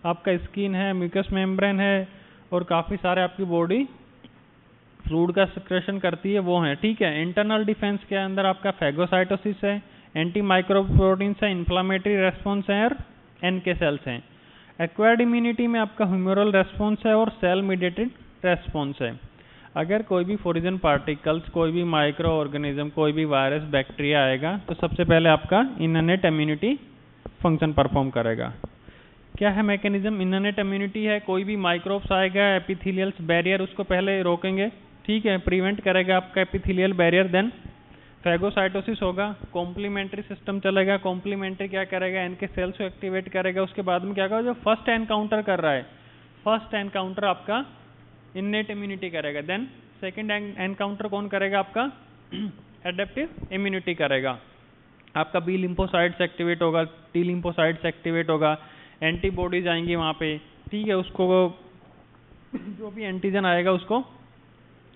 आपका स्किन है, mucus membrane है और काफ़ी सारे आपकी बॉडी फ्लूइड का सिक्रेशन करती है वो है, ठीक है। इंटरनल डिफेंस के अंदर आपका फैगोसाइटोसिस है, एंटी माइक्रोब प्रोटीन्स है, इन्फ्लामेटरी रेस्पॉन्स है और एनके सेल्स हैं। एक्वायर्ड इम्यूनिटी में आपका ह्यूमरल रेस्पॉन्स है और सेल मीडिएटेड रेस्पॉन्स है। अगर कोई भी फॉरिजन पार्टिकल्स, कोई भी माइक्रो ऑर्गेनिज्म, कोई भी वायरस, बैक्टीरिया आएगा तो सबसे पहले आपका इननेट इम्यूनिटी फंक्शन परफॉर्म करेगा। क्या है मैकेनिज्म? इननेट इम्यूनिटी है, कोई भी माइक्रोब्स आएगा, एपिथेलियल्स बैरियर उसको पहले रोकेंगे, ठीक है, प्रिवेंट करेगा आपका एपिथेलियल बैरियर। देन फैगोसाइटोसिस होगा, कॉम्प्लीमेंट्री सिस्टम चलेगा, कॉम्प्लीमेंट्री क्या करेगा, एनके सेल्स को एक्टिवेट करेगा। उसके बाद में क्या होगा, जो फर्स्ट एनकाउंटर कर रहा है, फर्स्ट एनकाउंटर आपका इननेट इम्यूनिटी करेगा। देन सेकंड एनकाउंटर कौन करेगा, आपका एडेप्टिव इम्यूनिटी करेगा। आपका बी लिम्फोसाइट्स एक्टिवेट होगा, टी लिम्फोसाइट्स एक्टिवेट होगा, एंटीबॉडीज आएंगी वहाँ पे, ठीक है, उसको जो भी एंटीजन आएगा उसको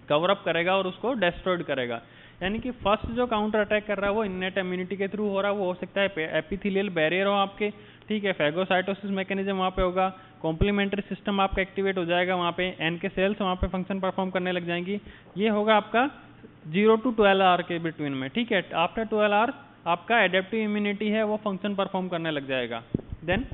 कवर अप करेगा और उसको डिस्ट्रॉयड करेगा। यानी कि फर्स्ट जो काउंटर अटैक कर रहा है वो इननेट इम्यूनिटी के थ्रू हो रहा है। वो हो सकता है एपिथेलियल बैरियर हो आपके, ठीक है, फैगोसाइटोसिस मैकेनिज्म वहाँ पे होगा, कॉम्प्लीमेंट्री सिस्टम आपका एक्टिवेट हो जाएगा वहाँ पे, एनके सेल्स वहाँ पे फंक्शन परफॉर्म करने लग जाएंगी। ये होगा आपका 0 to 12 आवर के बिटवीन में, ठीक है। आफ्टर 12 आवर आपका एडेप्टिव इम्यूनिटी है वो फंक्शन परफॉर्म करने लग जाएगा। देन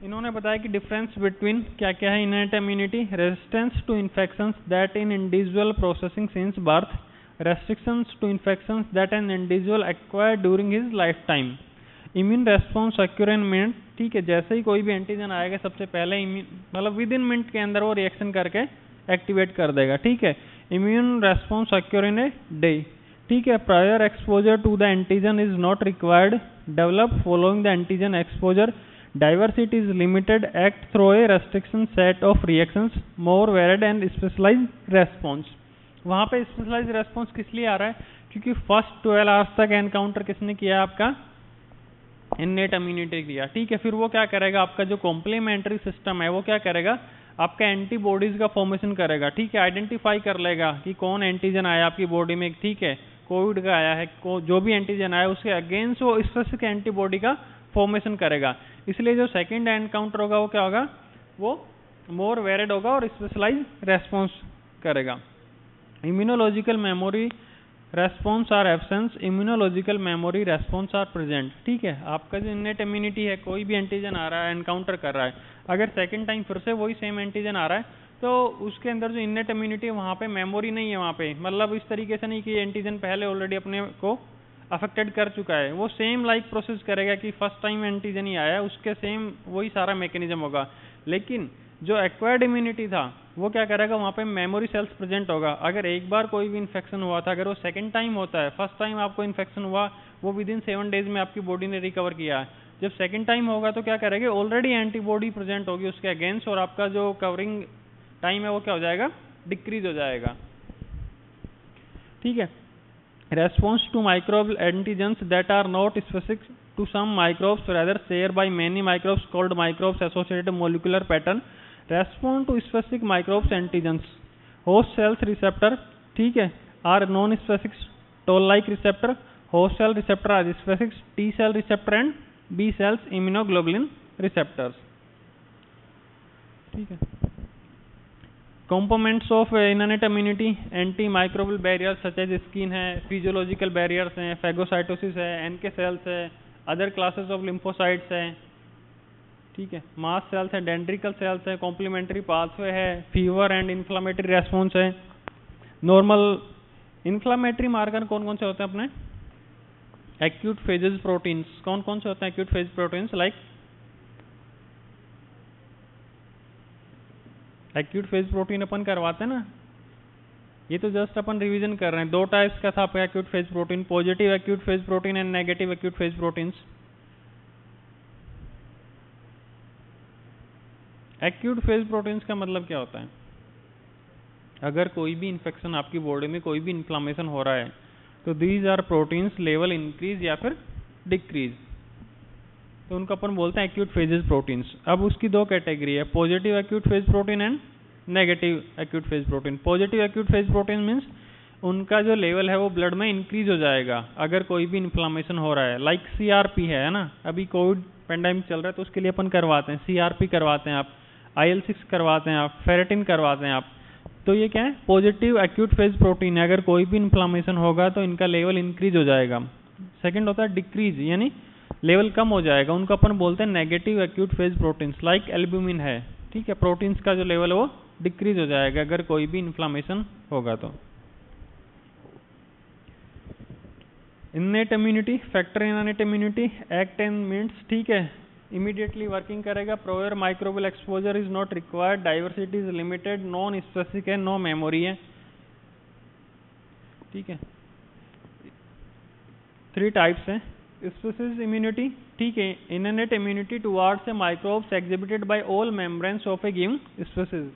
इन्होंने बताया कि डिफरेंस बिटवीन क्या क्या है innate immunity, resistance to infections that in individual processing since birth, restrictions to infections that an individual acquire during his life time, immune response occur in minute, ठीक है, जैसे ही कोई भी एंटीजन आएगा सबसे पहले मतलब विद इन मिनट के अंदर वो रिएक्शन करके एक्टिवेट कर देगा, ठीक है। Immune response occur in a day, ठीक है। Prior exposure to the antigen is not required, develop following the antigen exposure, diversity is limited, act through a restriction set of reactions, more varied and specialized response। वहाँ पे specialized response किस लिए आ रहा है, क्योंकि first 12 hours तक encounter किसने किया, आपका इननेट इम्यूनिटी किया, ठीक है। फिर वो क्या करेगा, आपका जो कॉम्प्लीमेंट्री सिस्टम है वो क्या करेगा, आपका एंटीबॉडीज का फॉर्मेशन करेगा, ठीक है, आइडेंटिफाई कर लेगा कि कौन एंटीजन आया आपकी बॉडी में, ठीक है, कोविड का आया है, जो भी एंटीजन आया उसके अगेंस्ट वो स्पेसिफिक एंटीबॉडी का फॉर्मेशन करेगा। इसलिए जो सेकंड एनकाउंटर होगा वो क्या होगा, वो मोर वेरिड होगा और स्पेशलाइज रेस्पॉन्स करेगा। Immunological memory response are absence, immunological memory response are present, ठीक है। आपका जो इननेट इम्यूनिटी है, कोई भी एंटीजन आ रहा है, एनकाउंटर कर रहा है, अगर सेकंड टाइम फिर से वही सेम एंटीजन आ रहा है तो उसके अंदर जो इननेट इम्यूनिटी है वहाँ पे मेमोरी नहीं है, वहाँ पे मतलब इस तरीके से नहीं कि एंटीजन पहले ऑलरेडी अपने को अफेक्टेड कर चुका है, वो सेम लाइक प्रोसेस करेगा कि फर्स्ट टाइम एंटीजन ही आया है, उसके सेम वही सारा मैकेनिज्म होगा। लेकिन जो एक्वायर्ड इम्यूनिटी था वो क्या करेगा, वहाँ पे मेमोरी सेल्स प्रेजेंट होगा। अगर एक बार कोई भी इन्फेक्शन हुआ था, अगर वो सेकंड टाइम होता है, फर्स्ट टाइम आपको इन्फेक्शन हुआ वो विद इन 7 डेज में आपकी बॉडी ने रिकवर किया है, जब सेकंड टाइम होगा तो क्या करेगा, ऑलरेडी एंटीबॉडी प्रेजेंट होगी उसके अगेंस्ट और आपका जो कवरिंग टाइम है वो क्या हो जाएगा, डिक्रीज हो जाएगा, ठीक है। Response to microbial antigens that are not specific to some microbes, rather shared by many microbes called microbes associated molecular pattern, respond to specific microbes antigens, host cells receptor, ठीक है, are non-specific toll-like receptor, host cell receptor are specific T cell receptor and B cells immunoglobulin receptors, ठीक है। Components of innate immunity, antimicrobial barriers such as skin है, physiological barriers हैं, phagocytosis है, NK cells है, other classes of lymphocytes है, ठीक है, mast cells है, dendritic cells है, complementary pathway है, fever and inflammatory response है। normal inflammatory marker कौन कौन से होते हैं अपने, acute phases proteins, कौन कौन से होते हैं acute phase proteins, like acute phase protein अपन करवाते हैं ना, ये तो जस्ट अपन रिवीजन कर रहे हैं। 2 टाइप्स का था आपका acute phase protein, positive acute phase protein and negative acute phase proteins. Acute phase proteins का मतलब क्या होता है, अगर कोई भी इन्फेक्शन आपकी बॉडी में, कोई भी इन्फ्लामेशन हो रहा है तो these are proteins level increase या फिर डिक्रीज, तो उनको अपन बोलते हैं एक्यूट फेजेस प्रोटीन्स। अब उसकी 2 कैटेगरी है, positive acute phase protein and negative acute phase protein. Positive acute phase protein means उनका जो लेवल है वो ब्लड में इंक्रीज हो जाएगा अगर कोई भी इन्फ्लामेशन हो रहा है। लाइक CRP है ना, अभी कोविड पेंडेमिक चल रहा है तो उसके लिए अपन करवाते हैं, CRP करवाते हैं आप, IL-6 करवाते हैं आप, फेरेटिन करवाते हैं आप। तो ये क्या है, पॉजिटिव एक्यूट फेज प्रोटीन है। अगर कोई भी इन्फ्लामेशन होगा तो इनका लेवल इंक्रीज हो जाएगा। सेकंड होता है डिक्रीज, यानी लेवल कम हो जाएगा, उनको अपन बोलते हैं negative acute phase proteins. Like albumin है, ठीक है, प्रोटीन्स का जो लेवल है वो डिक्रीज हो जाएगा अगर कोई भी इन्फ्लामेशन होगा तो। Innate immunity, factor innate immunity act in means, ठीक है, इमीडिएटली वर्किंग करेगा। Prior microbial exposure is not required, diversity is limited, non specific है, नो मेमोरी है, ठीक है। 3 टाइप्स हैं। स्पेसिफिक इम्यूनिटी, ठीक है, innate immunity towards a microbes exhibited by all members of a given species.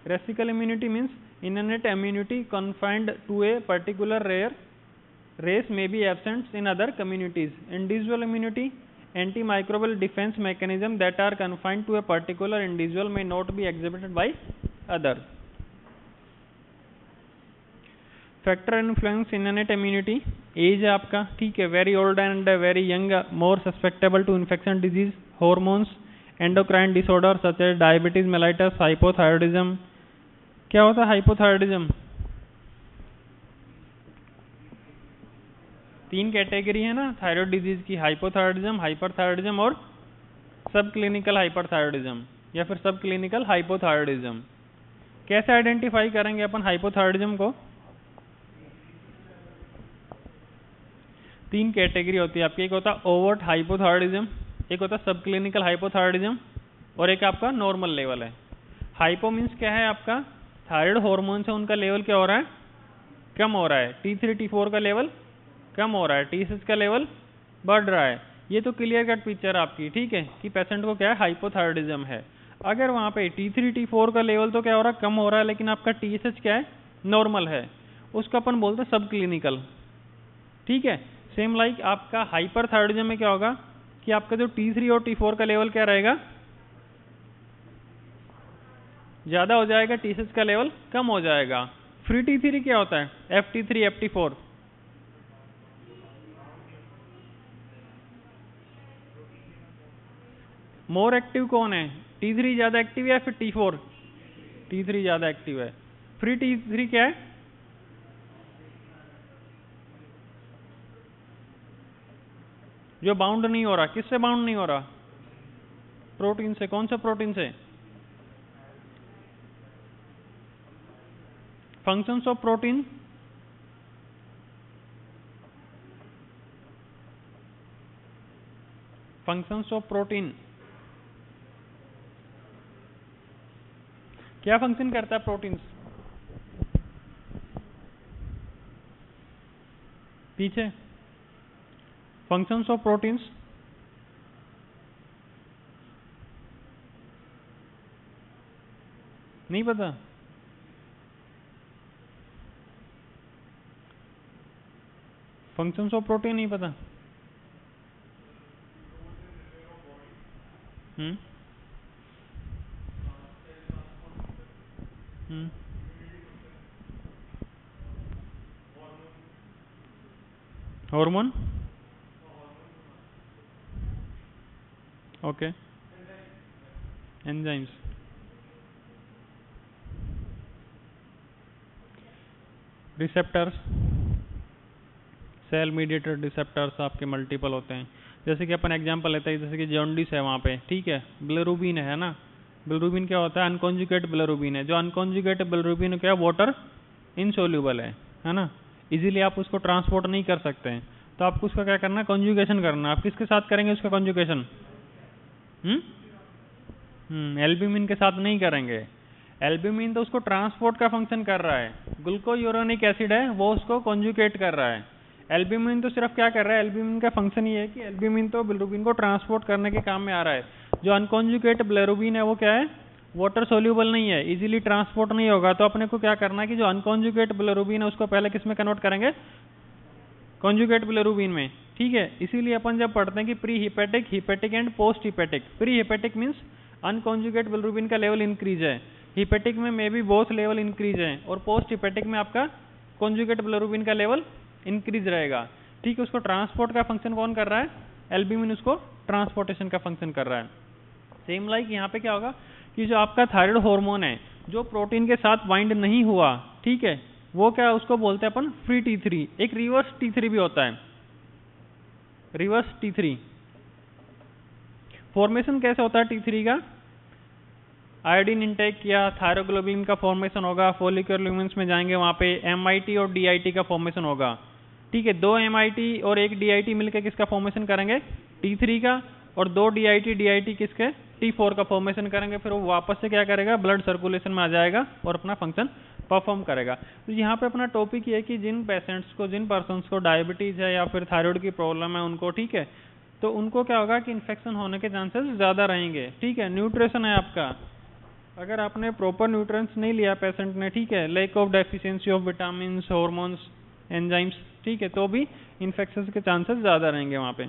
Racial immunity means innate immunity confined to a particular rare race may be absent in other communities. Individual immunity, antimicrobial defense mechanism that are confined to a particular individual may not be exhibited by others. Factor influence innate immunity, age है आपका, ठीक है, very old and very young more susceptible to infection disease, hormones, endocrine disorder such as diabetes mellitus, hypothyroidism। क्या होता है hypothyroidism? 3 category है ना thyroid disease की, हाइपोथायरॉयडिज्म, हाइपरथायरॉयडिज्म और सब क्लिनिकल हाइपरथायरॉयडिज्म या फिर सब क्लिनिकल हाइपोथायरॉयडिज्म। कैसे आइडेंटिफाई करेंगे अपन हाइपोथायरॉयडिज्म को? 3 कैटेगरी होती है आपकी, एक होता है ओवर्ट हाइपोथायरॉयडिज्म, एक होता है सब क्लिनिकल हाइपोथायरॉयडिज्म और एक आपका नॉर्मल लेवल है। हाइपो मीन्स क्या है आपका, थायराइड हार्मोन से उनका लेवल क्या हो रहा है, कम हो रहा है, T3 T4 का लेवल कम हो रहा है, T6 का लेवल बढ़ रहा है। ये तो क्लियर कट पिक्चर आपकी, ठीक है, कि पेशेंट को क्या है, हाइपोथायरॉयडिज्म है। अगर वहाँ पे T3 T4 का लेवल तो क्या हो रहा है, कम हो रहा है, लेकिन आपका TSH क्या है, नॉर्मल है, उसको अपन बोलते हैं सब क्लिनिकल, ठीक है। सेम लाइक आपका हाइपरथायरॉयडिज्म में क्या होगा कि आपका जो T3 और T4 का लेवल क्या रहेगा, ज्यादा हो जाएगा, TSH का लेवल कम हो जाएगा। फ्री T3 क्या होता है, FT3 FT4, मोर एक्टिव कौन है, T3 ज्यादा एक्टिव है या फिर T4? T3 ज्यादा एक्टिव है। फ्री T3 क्या है, जो बाउंड नहीं हो रहा, किससे बाउंड नहीं हो रहा, प्रोटीन से। कौन सा प्रोटीन से? Functions of protein, functions of protein, क्या फंक्शन करता है प्रोटीन्स? पीछे फंक्शंस ऑफ प्रोटीन्स, नहीं पता? फंक्शंस ऑफ प्रोटीन नहीं पता? Hormone, okay, enzymes, receptors, cell mediated receptors आपके मल्टीपल होते हैं। जैसे कि अपन एग्जांपल लेते हैं, जैसे कि जॉन्डिस है वहाँ पे, ठीक है, बिलिरुबिन है ना, बिलिरुबिन क्या होता है, अनकॉन्जुगेट बिलिरुबिन है। जो अनकॉन्जुगेट बिलिरुबिन क्या, वाटर इनसोल्यूबल है ना, इजीली आप उसको ट्रांसपोर्ट नहीं कर सकते हैं, तो आपको उसका क्या करना है, कॉन्जुगेशन करना है। आप किसके साथ करेंगे उसका कॉन्जुगेशन? एल्ब्यूमिन के साथ नहीं करेंगे। एल्ब्यूमिन तो उसको ट्रांसपोर्ट का फंक्शन कर रहा है, ग्लूकोयूरोनिक एसिड है वो उसको कॉन्जुगेट कर रहा है। एल्ब्यूमिन तो सिर्फ क्या कर रहा है, एल्ब्यूमिन का फंक्शन ये है कि एल्ब्यूमिन तो बिलिरुबिन को ट्रांसपोर्ट करने के काम में आ रहा है। जो अनकॉन्जुगेट बिलिरुबिन है वो क्या है, वाटर सोल्यूबल नहीं है, इजीली ट्रांसपोर्ट नहीं होगा। तो अपने को क्या करना है कि जो अनकॉन्जुगेट बिलिरुबिन है उसको पहले किस में कन्वर्ट करेंगे, कॉन्जुगेट बिलिरुबिन में, ठीक है। इसीलिए अपन जब पढ़ते हैं कि pre hepatic, hepatic and post hepatic. Pre hepatic means unconjugated bilirubin का लेवल इंक्रीज है, हिपेटिक में may be both level increase है, और पोस्ट हिपेटिक में आपका कॉन्जुगेट बिलिरुबिन का लेवल इंक्रीज रहेगा। ठीक है, उसको ट्रांसपोर्ट का फंक्शन कौन कर रहा है? एल्ब्यूमिन उसको ट्रांसपोर्टेशन का फंक्शन कर रहा है। सेम लाइक यहाँ पे क्या होगा कि जो आपका थायराइड हार्मोन है जो प्रोटीन के साथ बाइंड नहीं हुआ, ठीक है, वो क्या उसको बोलते हैं अपन फ्री T3। एक रिवर्स T3 भी होता है, रिवर्स T3। फॉर्मेशन कैसे होता है T3 का? आयोडीन इंटेक किया, थायरोग्लोबिन का फॉर्मेशन होगा, फॉलिकुलर ल्यूमेंस में जाएंगे, वहाँ पे MIT और DIT का फॉर्मेशन होगा। ठीक है, 2 MIT और 1 DIT मिलकर किसका फॉर्मेशन करेंगे? T3 का। और 2 DIT किसके? T4 का फॉर्मेशन करेंगे। फिर वो वापस से क्या करेगा? ब्लड सर्कुलेशन में आ जाएगा और अपना फंक्शन परफॉर्म करेगा। तो यहाँ पे अपना टॉपिक ये है कि जिन पेशेंट्स को, जिन पर्सन्स को डायबिटीज़ है या फिर थायराइड की प्रॉब्लम है उनको, ठीक है, तो उनको क्या होगा कि इन्फेक्शन होने के चांसेस ज़्यादा रहेंगे। ठीक है, न्यूट्रिशन है आपका, अगर आपने प्रॉपर न्यूट्रिएंट्स नहीं लिया पेशेंट ने, ठीक है, lack of deficiency of vitamin, hormones, enzymes, ठीक है, तो भी इन्फेक्शन के चांसेस ज़्यादा रहेंगे वहाँ पे।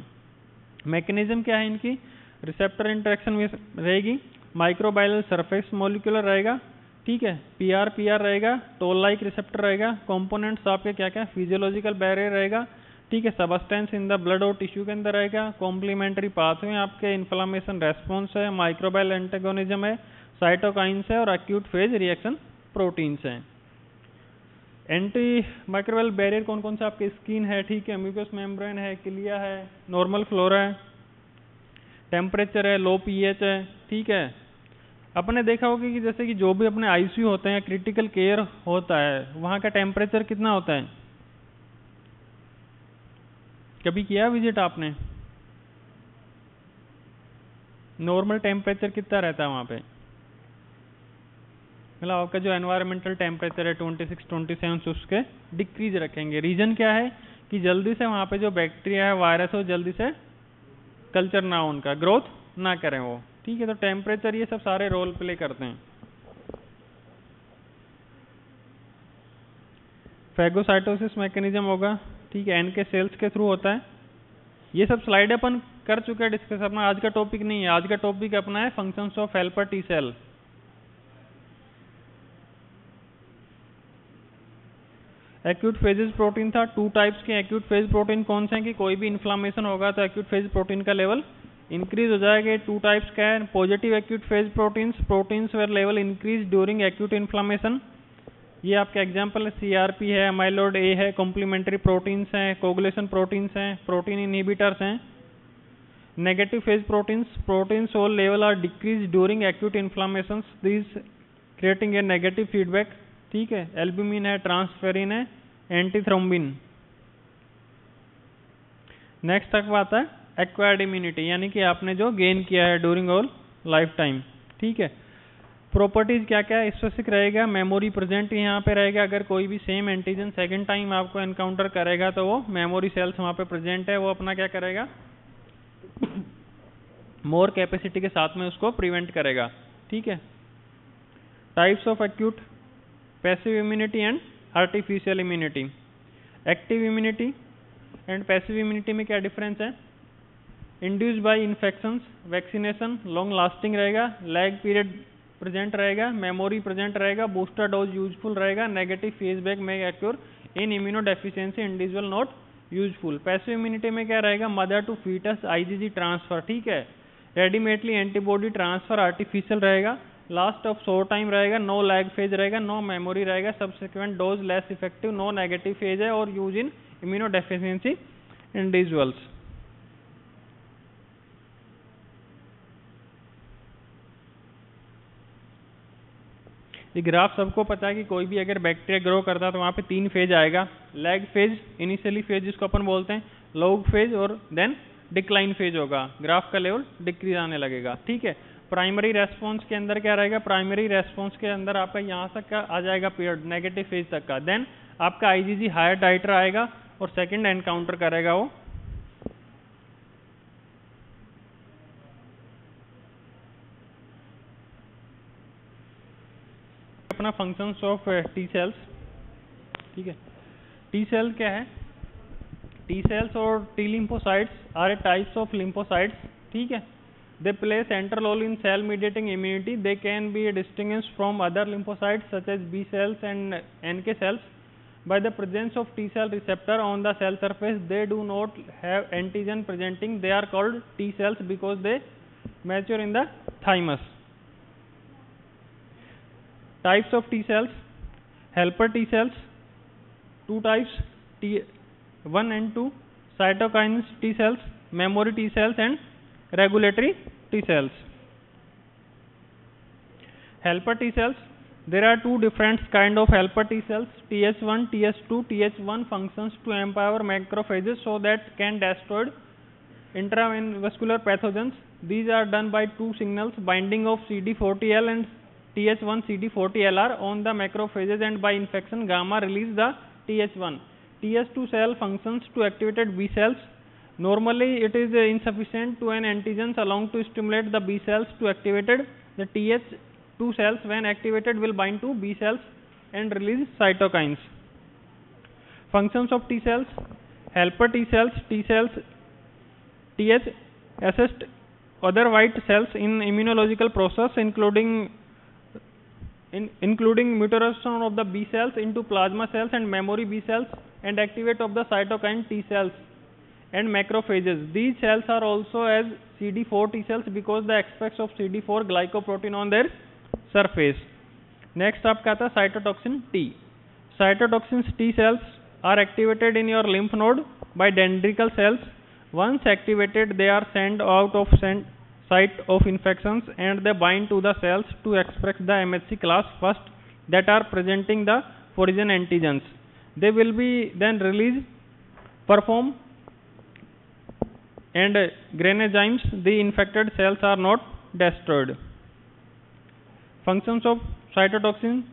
मैकेनिज्म क्या है इनकी? रिसेप्टर इंटरेक्शन में रहेगी, माइक्रोबायलल सरफेस मॉलिक्यूलर रहेगा, ठीक है, पीआर रहेगा, टोल लाइक रिसेप्टर रहेगा, कंपोनेंट्स आपके क्या क्या? फिजियोलॉजिकल बैरियर रहेगा, ठीक है, सबस्टेंस इन द ब्लड और टिश्यू के अंदर रहेगा, कॉम्प्लीमेंट्री पाथवे आपके इन्फ्लामेशन रेस्पॉन्स है, माइक्रोबायल एंटेगोनिज्म है, साइटोकाइंस है और एक्यूट फेज रिएक्शन प्रोटीन्स हैं। एंटी माइक्रोबायल बैरियर कौन कौन सा? आपके स्किन है, ठीक है, म्यूकस मेम्ब्रेन है, क्लिया है, नॉर्मल फ्लोरा है, टेम्परेचर है, लो पीएच है, ठीक है। अपने देखा होगा कि जैसे कि जो भी अपने आईसीयू होते हैं, क्रिटिकल केयर होता है, वहाँ का टेम्परेचर कितना होता है? कभी किया विजिट आपने? नॉर्मल टेम्परेचर कितना रहता है वहाँ पे? मतलब आपका जो एनवायरमेंटल टेम्परेचर है 26-27 उसके डिक्रीज रखेंगे। रीजन क्या है कि जल्दी से वहाँ पे जो बैक्टीरिया है, वायरस हो, जल्दी से कल्चर ना हो, उनका ग्रोथ ना करें वो, ठीक है। तो टेम्परेचर ये सब सारे रोल प्ले करते हैं। फैगोसाइटोसिस मैकेनिज्म होगा, ठीक है, एन के सेल्स के थ्रू होता है। ये सब स्लाइड अपन कर चुके हैं डिस्कस, अपना आज का टॉपिक नहीं है। आज का टॉपिक अपना है functions of helper T cell. Acute phases protein था, 2 टाइप्स के एक्यूट फेज प्रोटीन कौन से हैं कि कोई भी इन्फ्लामेशन होगा तो एक्यूट फेज प्रोटीन का लेवल इंक्रीज हो जाएगा। 2 टाइप्स का है, positive acute phase proteins where level increase during acute inflammation. ये आपके एग्जांपल है, सीआरपी है, अमाइलोइड ए है, कॉम्प्लीमेंट्री प्रोटीन्स हैं, कोगुलेशन प्रोटीन्स हैं, प्रोटीन इनहिबिटर्स हैं। Negative phase proteins all level are decrease during acute inflammation, this creating a negative feedback, ठीक है। एल्ब्यूमिन है, ट्रांसफेरिन है, एंटीथ्रोम्बिन। नेक्स्ट तक आता है एक्वायर्ड इम्यूनिटी, यानी कि आपने जो गेन किया है ड्यूरिंग ऑल लाइफ टाइम, ठीक है। प्रॉपर्टीज क्या क्या स्पेसिफिक रहेगा, मेमोरी प्रेजेंट यहाँ पे रहेगा। अगर कोई भी सेम एंटीजन सेकंड टाइम आपको एनकाउंटर करेगा तो वो मेमोरी सेल्स वहाँ पे प्रेजेंट है, वो अपना क्या करेगा, मोर कैपेसिटी के साथ में उसको प्रिवेंट करेगा, ठीक है। Types of acute passive immunity and artificial immunity. Active immunity and passive immunity में क्या डिफरेंस है? Induced by infections, vaccination, long lasting रहेगा, लैग पीरियड प्रेजेंट रहेगा, मेमोरी प्रेजेंट रहेगा, बूस्टर डोज यूजफुल रहेगा, नेगेटिव फीडबैक में occur in immunodeficiency individual not useful. Passive immunity में क्या रहेगा? Mother to foetus IgG transfer, ठीक है, रेडीमेडली एंटीबॉडी ट्रांसफर आर्टिफिशियल रहेगा, लास्ट ऑफ शॉर्ट टाइम रहेगा, नो लैग फेज रहेगा, नो मेमोरी रहेगा, subsequent dose less effective, no negative phase है और use in immunodeficiency individuals. ये ग्राफ सबको पता है कि कोई भी अगर बैक्टीरिया ग्रो करता है तो वहाँ पे 3 फेज आएगा। लैग फेज, इनिशियली फेज जिसको अपन बोलते हैं, लॉग फेज और देन डिक्लाइन फेज होगा। ग्राफ का लेवल डिक्रीज आने लगेगा, ठीक है। प्राइमरी रेस्पॉन्स के अंदर क्या रहेगा? प्राइमरी रेस्पॉन्स के अंदर आपका यहाँ तक का आ जाएगा पीरियड, नेगेटिव फेज तक का। देन आपका आईजीजी हायर टाइटर आएगा और सेकंड एनकाउंटर करेगा वो। अपना फंक्शंस ऑफ टी सेल्स, ठीक है। टी सेल क्या है? टी सेल्स और T lymphocytes are a types of lymphocytes, ठीक है। They play central role in cell mediating immunity. They can be distinguished from other lymphocytes such as B cells and NK cells. by the presence of T cell receptor on the cell surface. They do not have antigen presenting. They are called T cells because they mature in the thymus. Types of T cells: helper T cells, two types, T1 and 2, cytokines T cells, memory T cells, and regulatory T cells. Helper T cells: there are two different kind of helper T cells, Th1, Th2. Th1 functions to empower macrophages so that can destroy intravascular pathogens. These are done by two signals, binding of CD40L and Th1 CD40LR on the macrophages, and by infection gamma release the Th1. Th2 cell functions to activated B cells. Normally it is insufficient to an antigens alone to stimulate the B cells to activated. The Th2 cells when activated will bind to B cells and release cytokines. Functions of T cells: helper T cells. Th assist other white cells in immunological process, including mutation of the B cells into plasma cells and memory B cells, and activate of the cytokine T cells and macrophages. These cells are also as CD4 T cells because the aspects of CD4 glycoprotein on their surface. Next आपका आता है cytotoxin T. Cytotoxins T cells are activated in your lymph node by dendritic cells. Once activated, they are sent out of site of infections and they bind to the cells to express the MHC class first that are presenting the foreign antigens. They will be then released, perform and granazymes. The infected cells are not destroyed. Functions of cytotoxin: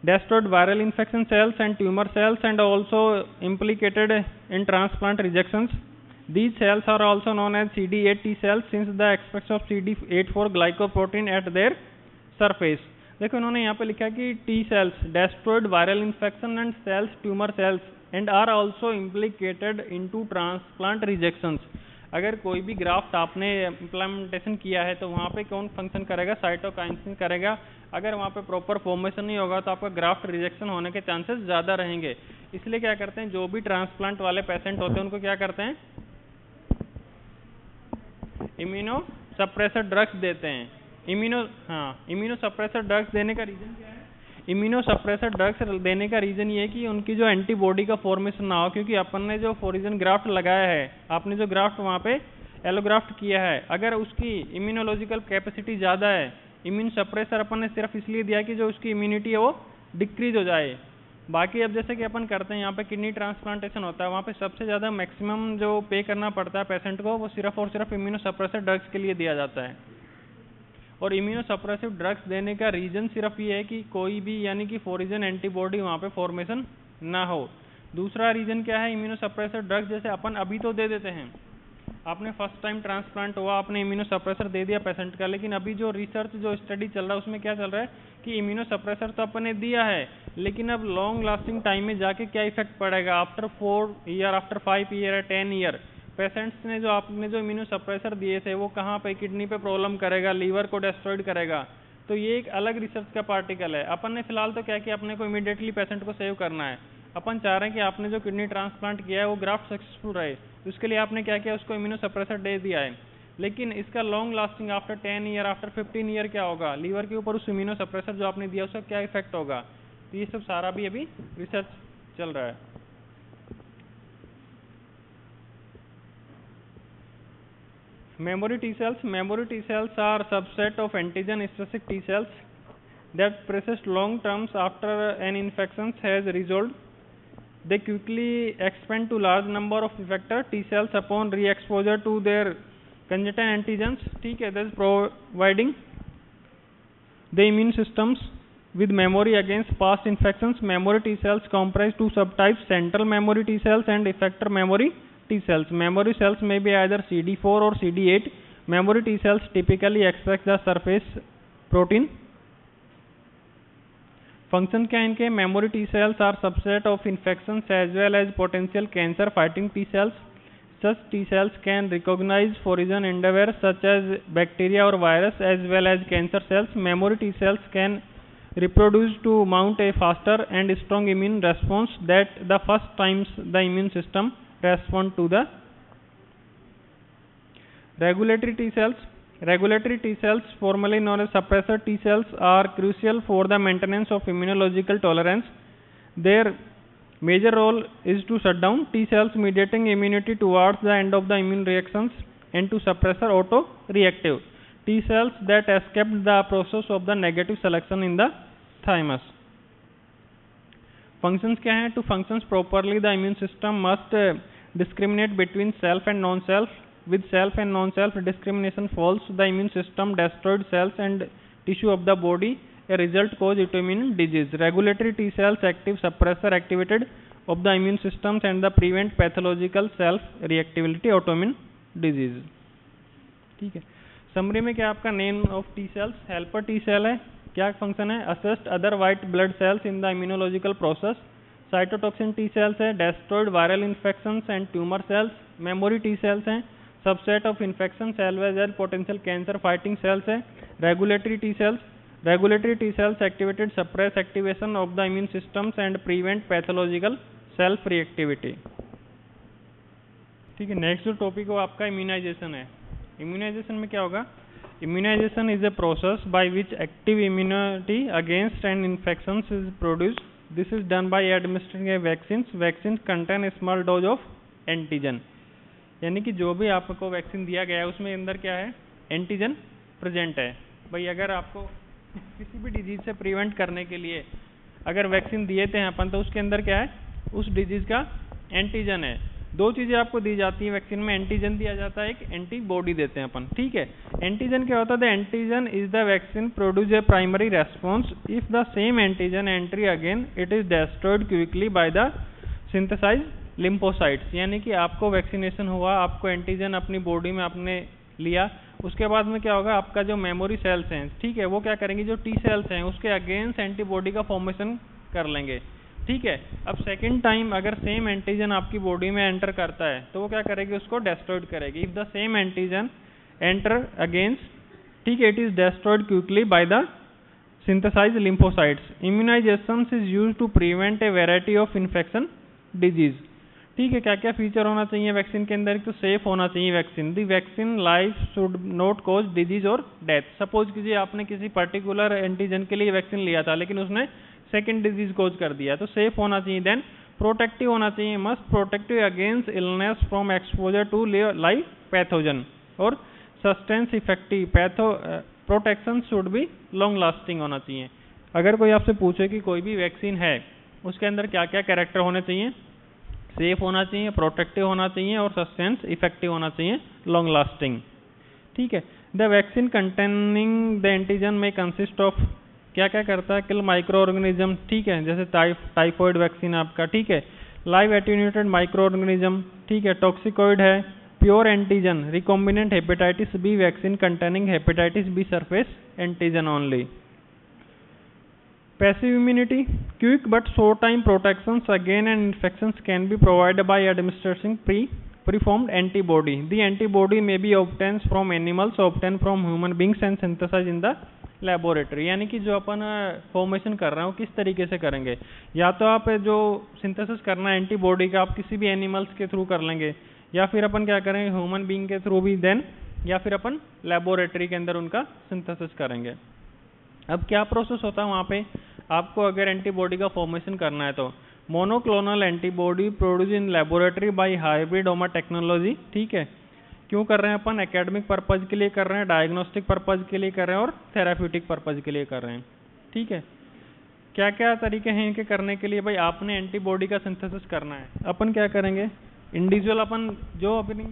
destroyed viral infection cells and tumor cells, and also implicated in transplant rejections. These cells are also known as CD8 T cells since the aspects of CD8 glycoprotein at their surface. देखो इन्होंने यहाँ पे लिखा है कि T cells destroyed viral infection and cells tumor cells and are also implicated into transplant rejections. अगर कोई भी ग्राफ्ट आपने इम्प्लीमेंटेशन किया है तो वहाँ पे कौन फंक्शन करेगा? साइटोकाइनेसिस करेगा. अगर वहाँ पे प्रॉपर फॉर्मेशन नहीं होगा तो आपका ग्राफ्ट रिजेक्शन होने के चांसेस ज़्यादा रहेंगे. इसलिए क्या करते हैं, जो भी ट्रांसप्लांट वाले पेशेंट होते हैं उनको क्या करते हैं, इम्यूनो सप्रेसर ड्रग्स देते हैं. इम्यूनो सप्रेसर ड्रग्स देने का रीज़न क्या है? इम्यूनो सप्रेसर ड्रग्स देने का रीज़न ये है कि उनकी जो एंटीबॉडी का फॉर्मेशन ना हो, क्योंकि अपन ने जो फोरिजन ग्राफ्ट लगाया है, आपने जो ग्राफ्ट वहाँ पे एलोग्राफ्ट किया है, अगर उसकी इम्यूनोलॉजिकल कैपेसिटी ज़्यादा है, इम्यून सप्रेसर अपन ने सिर्फ इसलिए दिया कि जो उसकी इम्यूनिटी है वो डिक्रीज हो जाए. बाकी अब जैसे कि अपन करते हैं यहाँ पे किडनी ट्रांसप्लांटेशन होता है, वहाँ पे सबसे ज़्यादा मैक्सिमम जो पे करना पड़ता है पेशेंट को वो सिर्फ और सिर्फ इम्यूनो सप्रेसर ड्रग्स के लिए दिया जाता है. और इम्यूनो सप्रेसिव ड्रग्स देने का रीज़न सिर्फ ये है कि कोई भी यानी कि फोरिजन एंटीबॉडी वहाँ पे फॉर्मेशन ना हो. दूसरा रीज़न क्या है, इम्यूनो सप्रेसर ड्रग्स जैसे अपन अभी तो दे देते हैं, आपने फर्स्ट टाइम ट्रांसप्लांट हुआ, आपने इम्यूनो सप्रेसर दे दिया पेशेंट का, लेकिन अभी जो रिसर्च जो स्टडी चल रहा है उसमें क्या चल रहा है कि इम्यूनो सप्रेसर तो अपन ने दिया है, लेकिन अब लॉन्ग लास्टिंग टाइम में जाके क्या इफेक्ट पड़ेगा after 4 year, after 5 year, 10 year. Patients ने जो आपने जो इम्यूनो सप्रेसर दिए थे वो कहाँ पे किडनी पे प्रॉब्लम करेगा, लीवर को डिस्ट्रॉयड करेगा. तो ये एक अलग रिसर्च का पार्टिकल है. अपन ने फिलहाल तो क्या किया, अपने को इमीडिएटली पेशेंट को सेव करना है. अपन चाह रहे हैं कि आपने जो किडनी ट्रांसप्लांट किया है वो ग्राफ्ट सक्सेसफुल रहे, उसके लिए आपने क्या किया, उसको इम्यूनो सप्रेसर दे दिया है. लेकिन इसका long lasting after 10 year, after 15 year क्या होगा, लीवर के ऊपर उस इम्यूनो सप्रेसर जो आपने दिया उसका क्या इफेक्ट होगा. तो ये सब सारा भी अभी रिसर्च चल रहा है. Memory T cells. Memory T cells are subset of antigen-specific T cells that persist long terms after an infection has resolved. They quickly expand to large number of effector T cells upon re-exposure to their congenital antigens. ठीक है, thus providing the immune systems with memory against past infections. Memory T cells comprise two subtypes: central memory T cells and effector memory T cells. Memory cells may be either CD4 or CD8. Memory T cells typically express the surface protein. Function क्या इनके? Memory T cells are subset of infections as well as potential cancer fighting T cells. Such T cells can recognize foreign endeavors such as bacteria or virus as well as cancer cells. Memory T cells can reproduce to mount a faster and strong immune response that the first times the immune system respond to the regulatory T cells. Regulatory T cells, formerly known as suppressor T cells, are crucial for the maintenance of immunological tolerance. Their major role is to shut down T cells, mediating immunity towards the end of the immune reactions, and to suppressor autoreactive T cells that escaped the process of the negative selection in the thymus. Functions क्या हैं? To functions properly, the immune system must discriminate between self and non-self. With self and non-self discrimination falls, the immune system destroyed cells and tissue of the body, a result cause autoimmune disease. Regulatory T cells active suppressor activated of the immune systems and the prevent pathological self-reactivity autoimmune disease. ठीक है, summary में क्या आपका name of T cells helper T cell है, क्या function है? Assist other white blood cells in the immunological process. Cytotoxin T cells है, destroyed viral infections and tumour cells. Memory T cells हैं, subset of infection cells and potential cancer fighting cells है. Regulatory T cells activated suppress activation of the immune systems and prevent pathological self reactivity. ठीक है, next जो topic वो आपका immunisation है. Immunisation में क्या होगा? Immunisation is a process by which active immunity against an infection is produced. This is done by administering a vaccine. Vaccine contain a small dose of antigen. यानी कि जो भी आपको वैक्सीन दिया गया है उसमें अंदर क्या है? एंटीजन प्रेजेंट है. भाई अगर आपको किसी भी डिजीज से प्रिवेंट करने के लिए अगर वैक्सीन दिए थे अपन, तो उसके अंदर क्या है? उस डिजीज का एंटीजन है. दो चीज़ें आपको दी जाती है वैक्सीन में, एंटीजन दिया जाता है, एक एंटीबॉडी देते हैं अपन. ठीक है, एंटीजन क्या होता है? The antigen is the vaccine produce a primary response. If the same antigen entry again it is destroyed quickly by the synthesise lymphocytes. यानी कि आपको वैक्सीनेशन हुआ, आपको एंटीजन अपनी बॉडी में आपने लिया, उसके बाद में क्या होगा? आपका जो मेमोरी सेल्स हैं, ठीक है, वो क्या करेंगे? जो टी सेल्स हैं उसके अगेंस्ट एंटीबॉडी का फॉर्मेशन कर लेंगे. ठीक है, अब सेकेंड टाइम अगर सेम एंटीजन आपकी बॉडी में एंटर करता है तो वो क्या करेगी? उसको डेस्ट्रॉयड करेगी. If the same antigen enter against, ठीक है, it is destroyed quickly by the synthesise lymphocytes. Immunisation is used to prevent a variety of infection disease. ठीक है, क्या क्या फीचर होना चाहिए वैक्सीन के अंदर? तो सेफ होना चाहिए vaccine. The vaccine life should not cause disease और डेथ. सपोज कीजिए आपने किसी पर्टिकुलर एंटीजन के लिए वैक्सीन लिया था लेकिन उसने सेकेंड डिजीज कॉज कर दिया, तो सेफ होना चाहिए. देन प्रोटेक्टिव होना चाहिए, must protective against illness from exposure to live pathogen और sustains effective protection should be long lasting होना चाहिए. अगर कोई आपसे पूछे कि कोई भी वैक्सीन है उसके अंदर क्या क्या कैरेक्टर होने चाहिए? सेफ होना चाहिए, प्रोटेक्टिव होना चाहिए और सस्टेंस इफेक्टिव होना चाहिए, लॉन्ग लास्टिंग. ठीक है, the vaccine containing the antigen में कंसिस्ट ऑफ, क्या क्या करता है? किल माइक्रो ऑर्गेनिज्म. ठीक है, जैसे टाइफॉइड वैक्सीन आपका. ठीक है, लाइव एटेन्यूएटेड माइक्रो ऑर्गेनिज्म. ठीक है, टॉक्सिकोइड है, pure antigen, recombinant hepatitis B vaccine containing hepatitis B surface antigen only. Passive immunity, quick but short time protections against an infections can be provided by administering preformed antibody. The antibody may be obtained from animals, obtained from human beings and synthesized in the laboratory. यानी कि जो अपन formation कर रहे हैं वो किस तरीके से करेंगे? या तो आप जो सिंथेसिस करना है एंटीबॉडी का आप किसी भी एनिमल्स के थ्रू कर लेंगे, या फिर अपन क्या करेंगे? ह्यूमन बीइंग के थ्रू भी, देन या फिर अपन लेबोरेटरी के अंदर उनका सिंथेसिस करेंगे. अब क्या प्रोसेस होता है वहाँ पे? आपको अगर एंटीबॉडी का फॉर्मेशन करना है तो monoclonal antibody produce in laboratory by hybridoma technology. ठीक है, क्यों कर रहे हैं अपन? एकेडमिक पर्पज के लिए कर रहे हैं, डायग्नोस्टिक पर्पज के लिए कर रहे हैं और थेराप्यूटिक पर्पज के लिए कर रहे हैं. ठीक है, क्या क्या तरीके हैं इनके करने के लिए? भाई आपने एंटीबॉडी का सिंथेसिस करना है, अपन क्या करेंगे? इंडिविजुअल अपन जो अपनी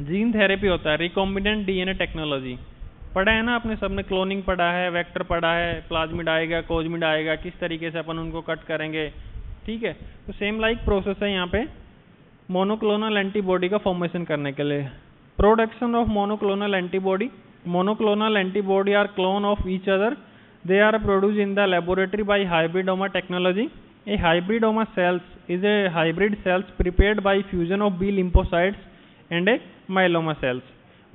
जीन थेरेपी होता है, रिकॉम्बिनेंट डीएनए टेक्नोलॉजी पढ़ा है ना आपने सबने, क्लोनिंग पढ़ा है, वेक्टर पढ़ा है, प्लाज्मिड आएगा, कोजमिड आएगा, किस तरीके से अपन उनको कट करेंगे. ठीक है, तो सेम लाइक प्रोसेस है यहाँ पे मोनोक्लोनल एंटीबॉडी का फॉर्मेशन करने के लिए. Production of monoclonal antibody. Monoclonal antibody are clone of each other. They are produce in the laboratory by hybridoma technology. A hybridoma cells is a hybrid cells prepared by fusion of B lymphocytes and a myeloma cells.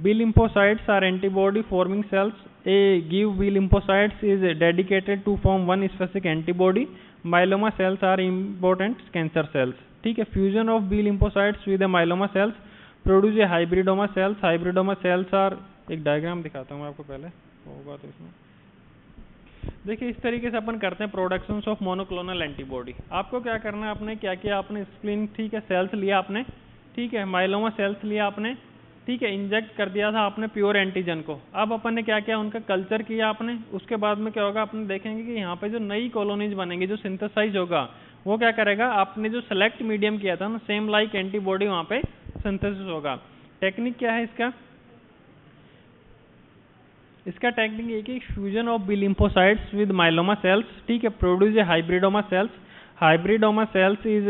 B lymphocytes are antibody forming cells. A give B lymphocytes is dedicated to form one specific antibody. Myeloma cells are important cancer cells. ठीक है, fusion of B lymphocytes with the myeloma cells produce a hybridoma cells. Hybridoma cells are, एक diagram दिखाता हूँ मैं आपको पहले, होगा तो इसमें देखिए इस तरीके से अपन करते हैं प्रोडक्शंस ऑफ मोनोक्लोनल एंटीबॉडी। आपको क्या करना है, आपने क्या किया, आपने स्प्लीन, ठीक है, सेल्स लिया आपने, ठीक है, माइलोमा सेल्स लिया आपने, ठीक है, इंजेक्ट कर दिया था आपने प्योर एंटीजन को। अब अपन ने क्या किया, उनका कल्चर किया आपने। उसके बाद में क्या होगा, अपने देखेंगे कि यहाँ पे जो नई कॉलोनीज बनेंगी, जो सिंथेसाइज होगा, वो क्या करेगा, आपने जो सेलेक्ट मीडियम किया था ना, सेम लाइक एंटीबॉडी वहाँ पे सिंथेसिस होगा। टेक्निक क्या है इसका टेक्निक ये कि fusion of B lymphocytes with myeloma cells, ठीक है, produce a hybridoma cells. Hybridoma cells is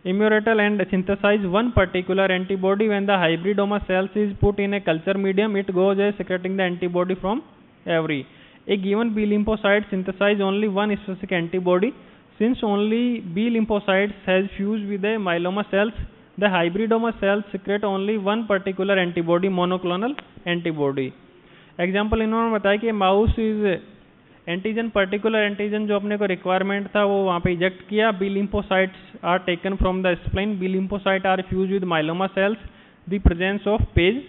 immuratile and synthesize one particular antibody. When the hybridoma cells is put in a culture medium, it goes secreting the antibody from every. A given B lymphocyte synthesize only one specific antibody. Since only B lymphocytes has fused with the myeloma cells, the hybridoma cells secrete only one particular antibody, monoclonal antibody. Example इन्होंने बताया कि mouse is antigen, particular antigen जो अपने को requirement था वो वहाँ पे इजेक्ट किया। B lymphocytes are taken from the spleen. B lymphocyte are fuse with myeloma cells. The presence of PEG.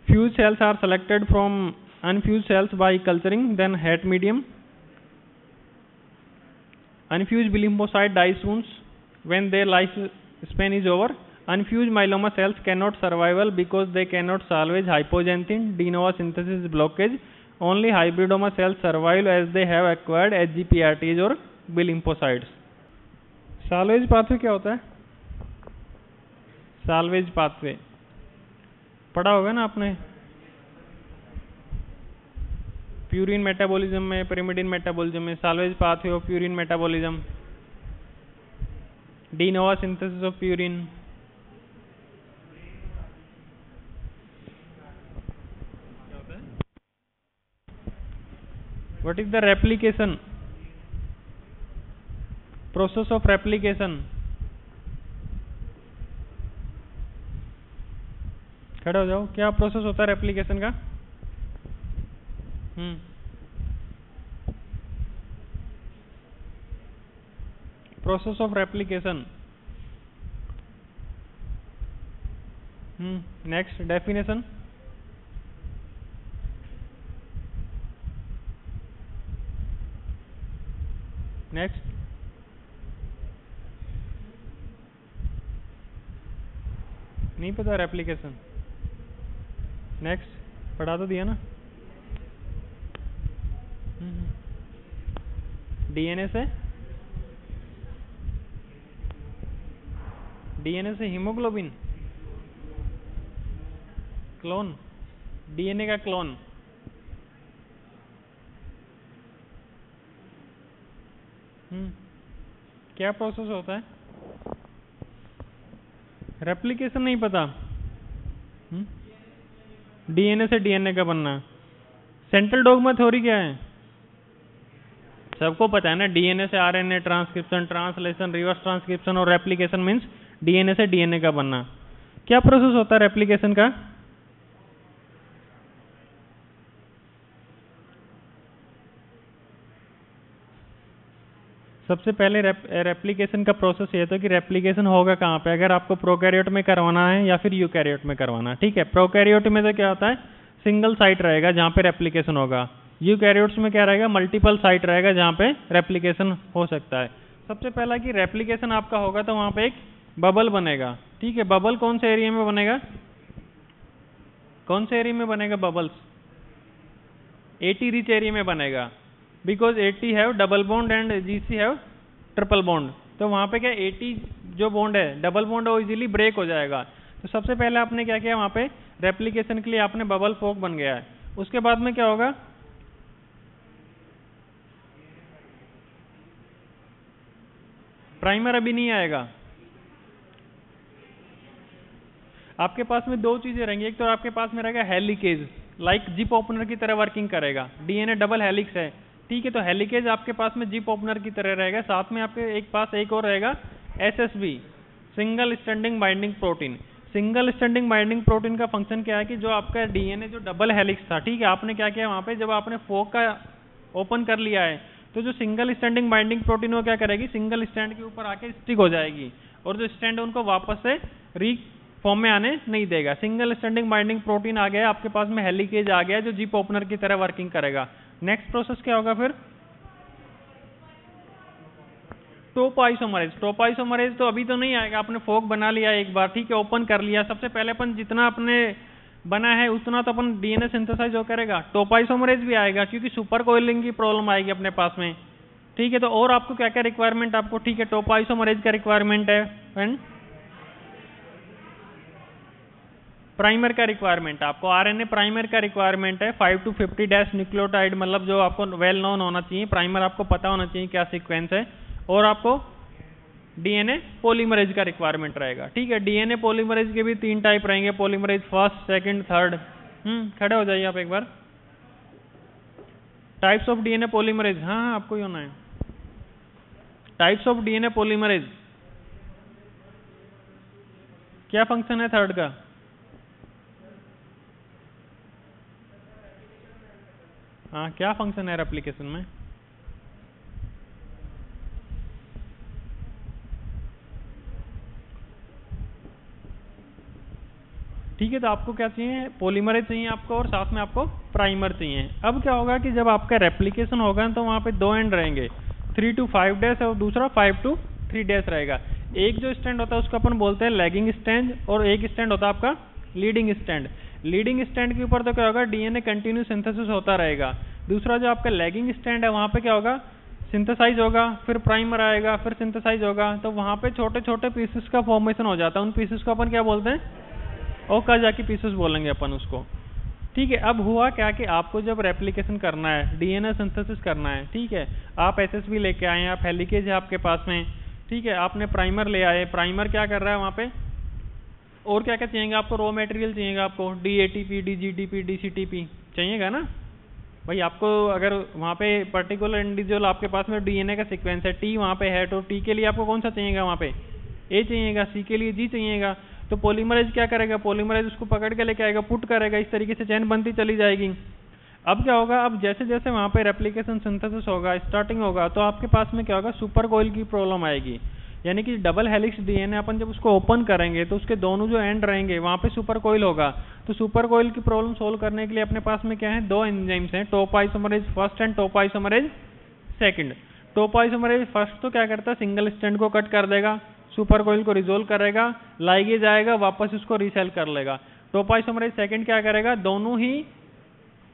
Fuse cells are selected from unfused cells by culturing then HAT medium. Unfused B lymphocyte die soon when their life span is over. Unfused myeloma cells cannot survival because they cannot salvage hypoxanthine de novo synthesis blockage. Only hybridoma cells survive as they have acquired HGPRTs or B lymphocytes. Salvage pathway क्या होता है? Salvage pathway पढ़ा होगा ना आपने, purine metabolism में, pyrimidine metabolism में, salvage pathway of purine metabolism, de novo synthesis of purine. What is the replication? Process of replication. खड़े हो जाओ, क्या प्रोसेस होता है रेप्लिकेशन का? Process of replication. Next definition. Next नहीं पता रेप्लिकेशन. नेक्स्ट पढ़ा तो दिया ना. डीएनए से हीमोग्लोबिन क्लोन, डीएनए का क्लोन. क्या प्रोसेस होता है? रेप्लिकेशन नहीं पता. डीएनए से डीएनए का बनना. सेंट्रल डॉगमा थ्योरी क्या है? सबको पता है ना, डीएनए से RNA, transcription, translation, reverse transcription और रेप्लिकेशन मीन्स डीएनए से डीएनए का बनना. क्या प्रोसेस होता है रेप्लिकेशन का? सबसे पहले रेप्लिकेशन का प्रोसेस ये था कि रेप्लिकेशन होगा कहाँ पे, अगर आपको प्रोकैरियोट में करवाना है या फिर यूकैरियोट में करवाना है. ठीक है, प्रोकैरियोट में तो क्या होता है, सिंगल साइट रहेगा जहाँ पे रेप्लिकेशन होगा. यूकैरियोट्स में क्या रहेगा, मल्टीपल साइट रहेगा जहाँ पे रेप्लिकेशन हो सकता है. सबसे पहला कि रेप्लिकेशन आपका होगा तो वहाँ पे एक बबल बनेगा. ठीक है, बबल कौन से एरिया में बनेगा, कौन से एरिया में बनेगा बबल्स? AT रिच एरिया में बनेगा, because AT have double bond and GC have triple bond. तो वहाँ पे क्या AT जो बॉन्ड है, डबल बॉन्ड, वो इजीली ब्रेक हो जाएगा. तो सबसे पहले आपने क्या किया, वहाँ पे रेप्लिकेशन के लिए आपने बबल फोक बन गया है. उसके बाद में क्या होगा, प्राइमर अभी नहीं आएगा. आपके पास में दो चीजें रहेंगी, एक तो आपके पास में रहेगा हेलिकेज, लाइक जिप ओपनर की तरह वर्किंग करेगा. डीएनए डबल हेलिक्स है, ठीक है, तो हेलिकेज आपके पास में जिप ओपनर की तरह रहेगा. साथ में आपके एक पास एक और रहेगा SSB, single standing binding protein. Single standing binding protein का फंक्शन क्या है कि जो आपका डीएनए जो डबल हेलिक्स था, ठीक है, आपने क्या किया वहाँ पे, जब आपने फोक का ओपन कर लिया है तो जो सिंगल स्टैंडिंग बाइंडिंग प्रोटीन वो क्या करेगी, सिंगल स्टैंड के ऊपर आके स्टिक हो जाएगी और जो स्टैंड है उनको वापस से री फॉर्म में आने नहीं देगा। सिंगल स्टैंडिंग बाइंडिंग प्रोटीन आ गया आपके पास में, हेलिकेज आ गया जो जिप ओपनर की तरह वर्किंग करेगा। नेक्स्ट प्रोसेस क्या होगा फिर, टोपोआइसोमरेज। टोपोआइसोमरेज तो अभी तो नहीं आएगा, आपने फोक बना लिया एक बार, ठीक है, ओपन कर लिया, सबसे पहले अपन जितना अपने बना है उतना तो अपन डीएनए सिंथेसाइज हो करेगा। टोपोआइसोमरेज भी आएगा क्योंकि सुपर कोइलिंग की प्रॉब्लम आएगी अपने पास में, ठीक है। तो और आपको क्या क्या रिक्वायरमेंट आपको, ठीक है, टोपोआइसोमरेज का रिक्वायरमेंट है एंड प्राइमर का रिक्वायरमेंट, आपको आरएनए प्राइमर का रिक्वायरमेंट है 5 to 50 डैश न्यूक्लियोटाइड, मतलब जो आपको वेल नोन होना चाहिए, प्राइमर आपको पता होना चाहिए क्या सीक्वेंस है, और आपको डीएनए पॉलीमरेज का रिक्वायरमेंट रहेगा, ठीक है। डीएनए पॉलीमरेज के भी 3 टाइप रहेंगे, पॉलीमरेज फर्स्ट, सेकंड, थर्ड। खड़े हो जाइए आप एक बार। टाइप्स ऑफ डीएनए पॉलीमरेज, हाँ आपको ही होना है। टाइप्स ऑफ डीएनए पॉलीमरेज, क्या फंक्शन है थर्ड का, हाँ क्या फंक्शन है रेप्लिकेशन में, ठीक है। तो आपको क्या चाहिए, पॉलीमरेज चाहिए आपको और साथ में आपको प्राइमर चाहिए। अब क्या होगा कि जब आपका रेप्लिकेशन होगा तो वहाँ पे 2 एंड रहेंगे, 3 to 5 डैश और दूसरा 5 to 3 डैश रहेगा। एक जो स्टैंड होता है उसको अपन बोलते हैं लैगिंग स्टैंड और एक स्टैंड होता है आपका लीडिंग स्टैंड। लीडिंग स्टैंड के ऊपर तो क्या होगा, डीएनए कंटिन्यू सिंथेसिस होता रहेगा। दूसरा जो आपका लैगिंग स्टैंड है वहाँ पे क्या होगा, सिंथेसाइज होगा, फिर प्राइमर आएगा, फिर सिंथेसाइज होगा, तो वहाँ पे छोटे छोटे पीसेस का फॉर्मेशन हो जाता है। उन पीसेस को अपन क्या बोलते हैं, ओकाजाकी पीसेस बोलेंगे अपन उसको, ठीक है। अब हुआ क्या कि आपको जब रेप्लिकेशन करना है, डीएनए सिंथेसिस करना है, ठीक है, आप एसएसबी लेके आए हैं, आप हेलिकेज है आपके पास में, ठीक है, आपने प्राइमर ले आए, प्राइमर क्या कर रहा है वहाँ पे, और क्या क्या चाहिएगा आपको, रॉ मटेरियल चाहिएगा आपको, डीएटीपी, डीजीटीपी, डीसीटीपी चाहिएगा ना भाई। आपको अगर वहाँ पे पर्टिकुलर इंडिविजुअल आपके पास में डीएनए का सीक्वेंस है, टी वहाँ पे है, तो टी के लिए आपको कौन सा चाहिएगा वहाँ पे, ए चाहिएगा, सी के लिए जी चाहिएगा। तो पॉलीमरेज क्या करेगा, पॉलीमरेज उसको पकड़ के लेके आएगा, पुट करेगा, इस तरीके से चेन बनती चली जाएगी। अब क्या होगा, अब जैसे जैसे वहाँ पे रेप्लिकेशन सिंथेसिस होगा, स्टार्टिंग होगा, तो आपके पास में क्या होगा, सुपर कोइल की प्रॉब्लम आएगी। यानी कि डबल हेलिक्स डीएनए अपन जब उसको ओपन करेंगे तो उसके दोनों जो एंड रहेंगे वहाँ पे सुपर कोइल होगा। तो सुपर कोइल की प्रॉब्लम सोल्व करने के लिए अपने पास में क्या है, 2 एंजाइम्स हैं, topoisomerase first and topoisomerase second. Topoisomerase first तो क्या करता है, सिंगल स्टैंड को कट कर देगा, सुपर कोइल को रिजोल्व करेगा, लाइगेज आएगा, वापस उसको रीसेल कर लेगा। टोपोआइसोमरेज सेकंड क्या करेगा, दोनों ही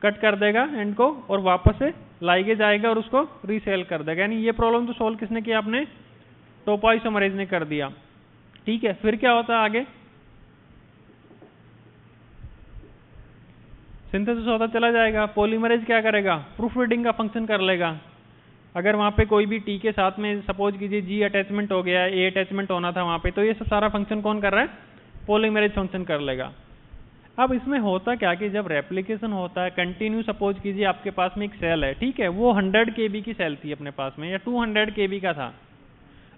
कट कर देगा एंड को और वापस से लाइगेज आएगा और उसको रीसेल कर देगा। यानी ये प्रॉब्लम तो सोल्व किसने किया, आपने टोपोआइसोमरेज ने कर दिया, ठीक है। फिर क्या होता है आगे, सिंथेसिस होता चला जाएगा। पॉलीमरेज क्या करेगा, प्रूफ रीडिंग का फंक्शन कर लेगा। अगर वहाँ पे कोई भी टी के साथ में सपोज कीजिए जी अटैचमेंट हो गया, ए अटैचमेंट होना था वहाँ पे, तो ये सब सारा फंक्शन कौन कर रहा है, पॉलीमरेज फंक्शन कर लेगा। अब इसमें होता क्या कि जब रेप्लिकेशन होता है कंटिन्यू, सपोज कीजिए आपके पास में एक सेल है, ठीक है, वो 100 kb की सेल थी अपने पास में या 200 kb का था,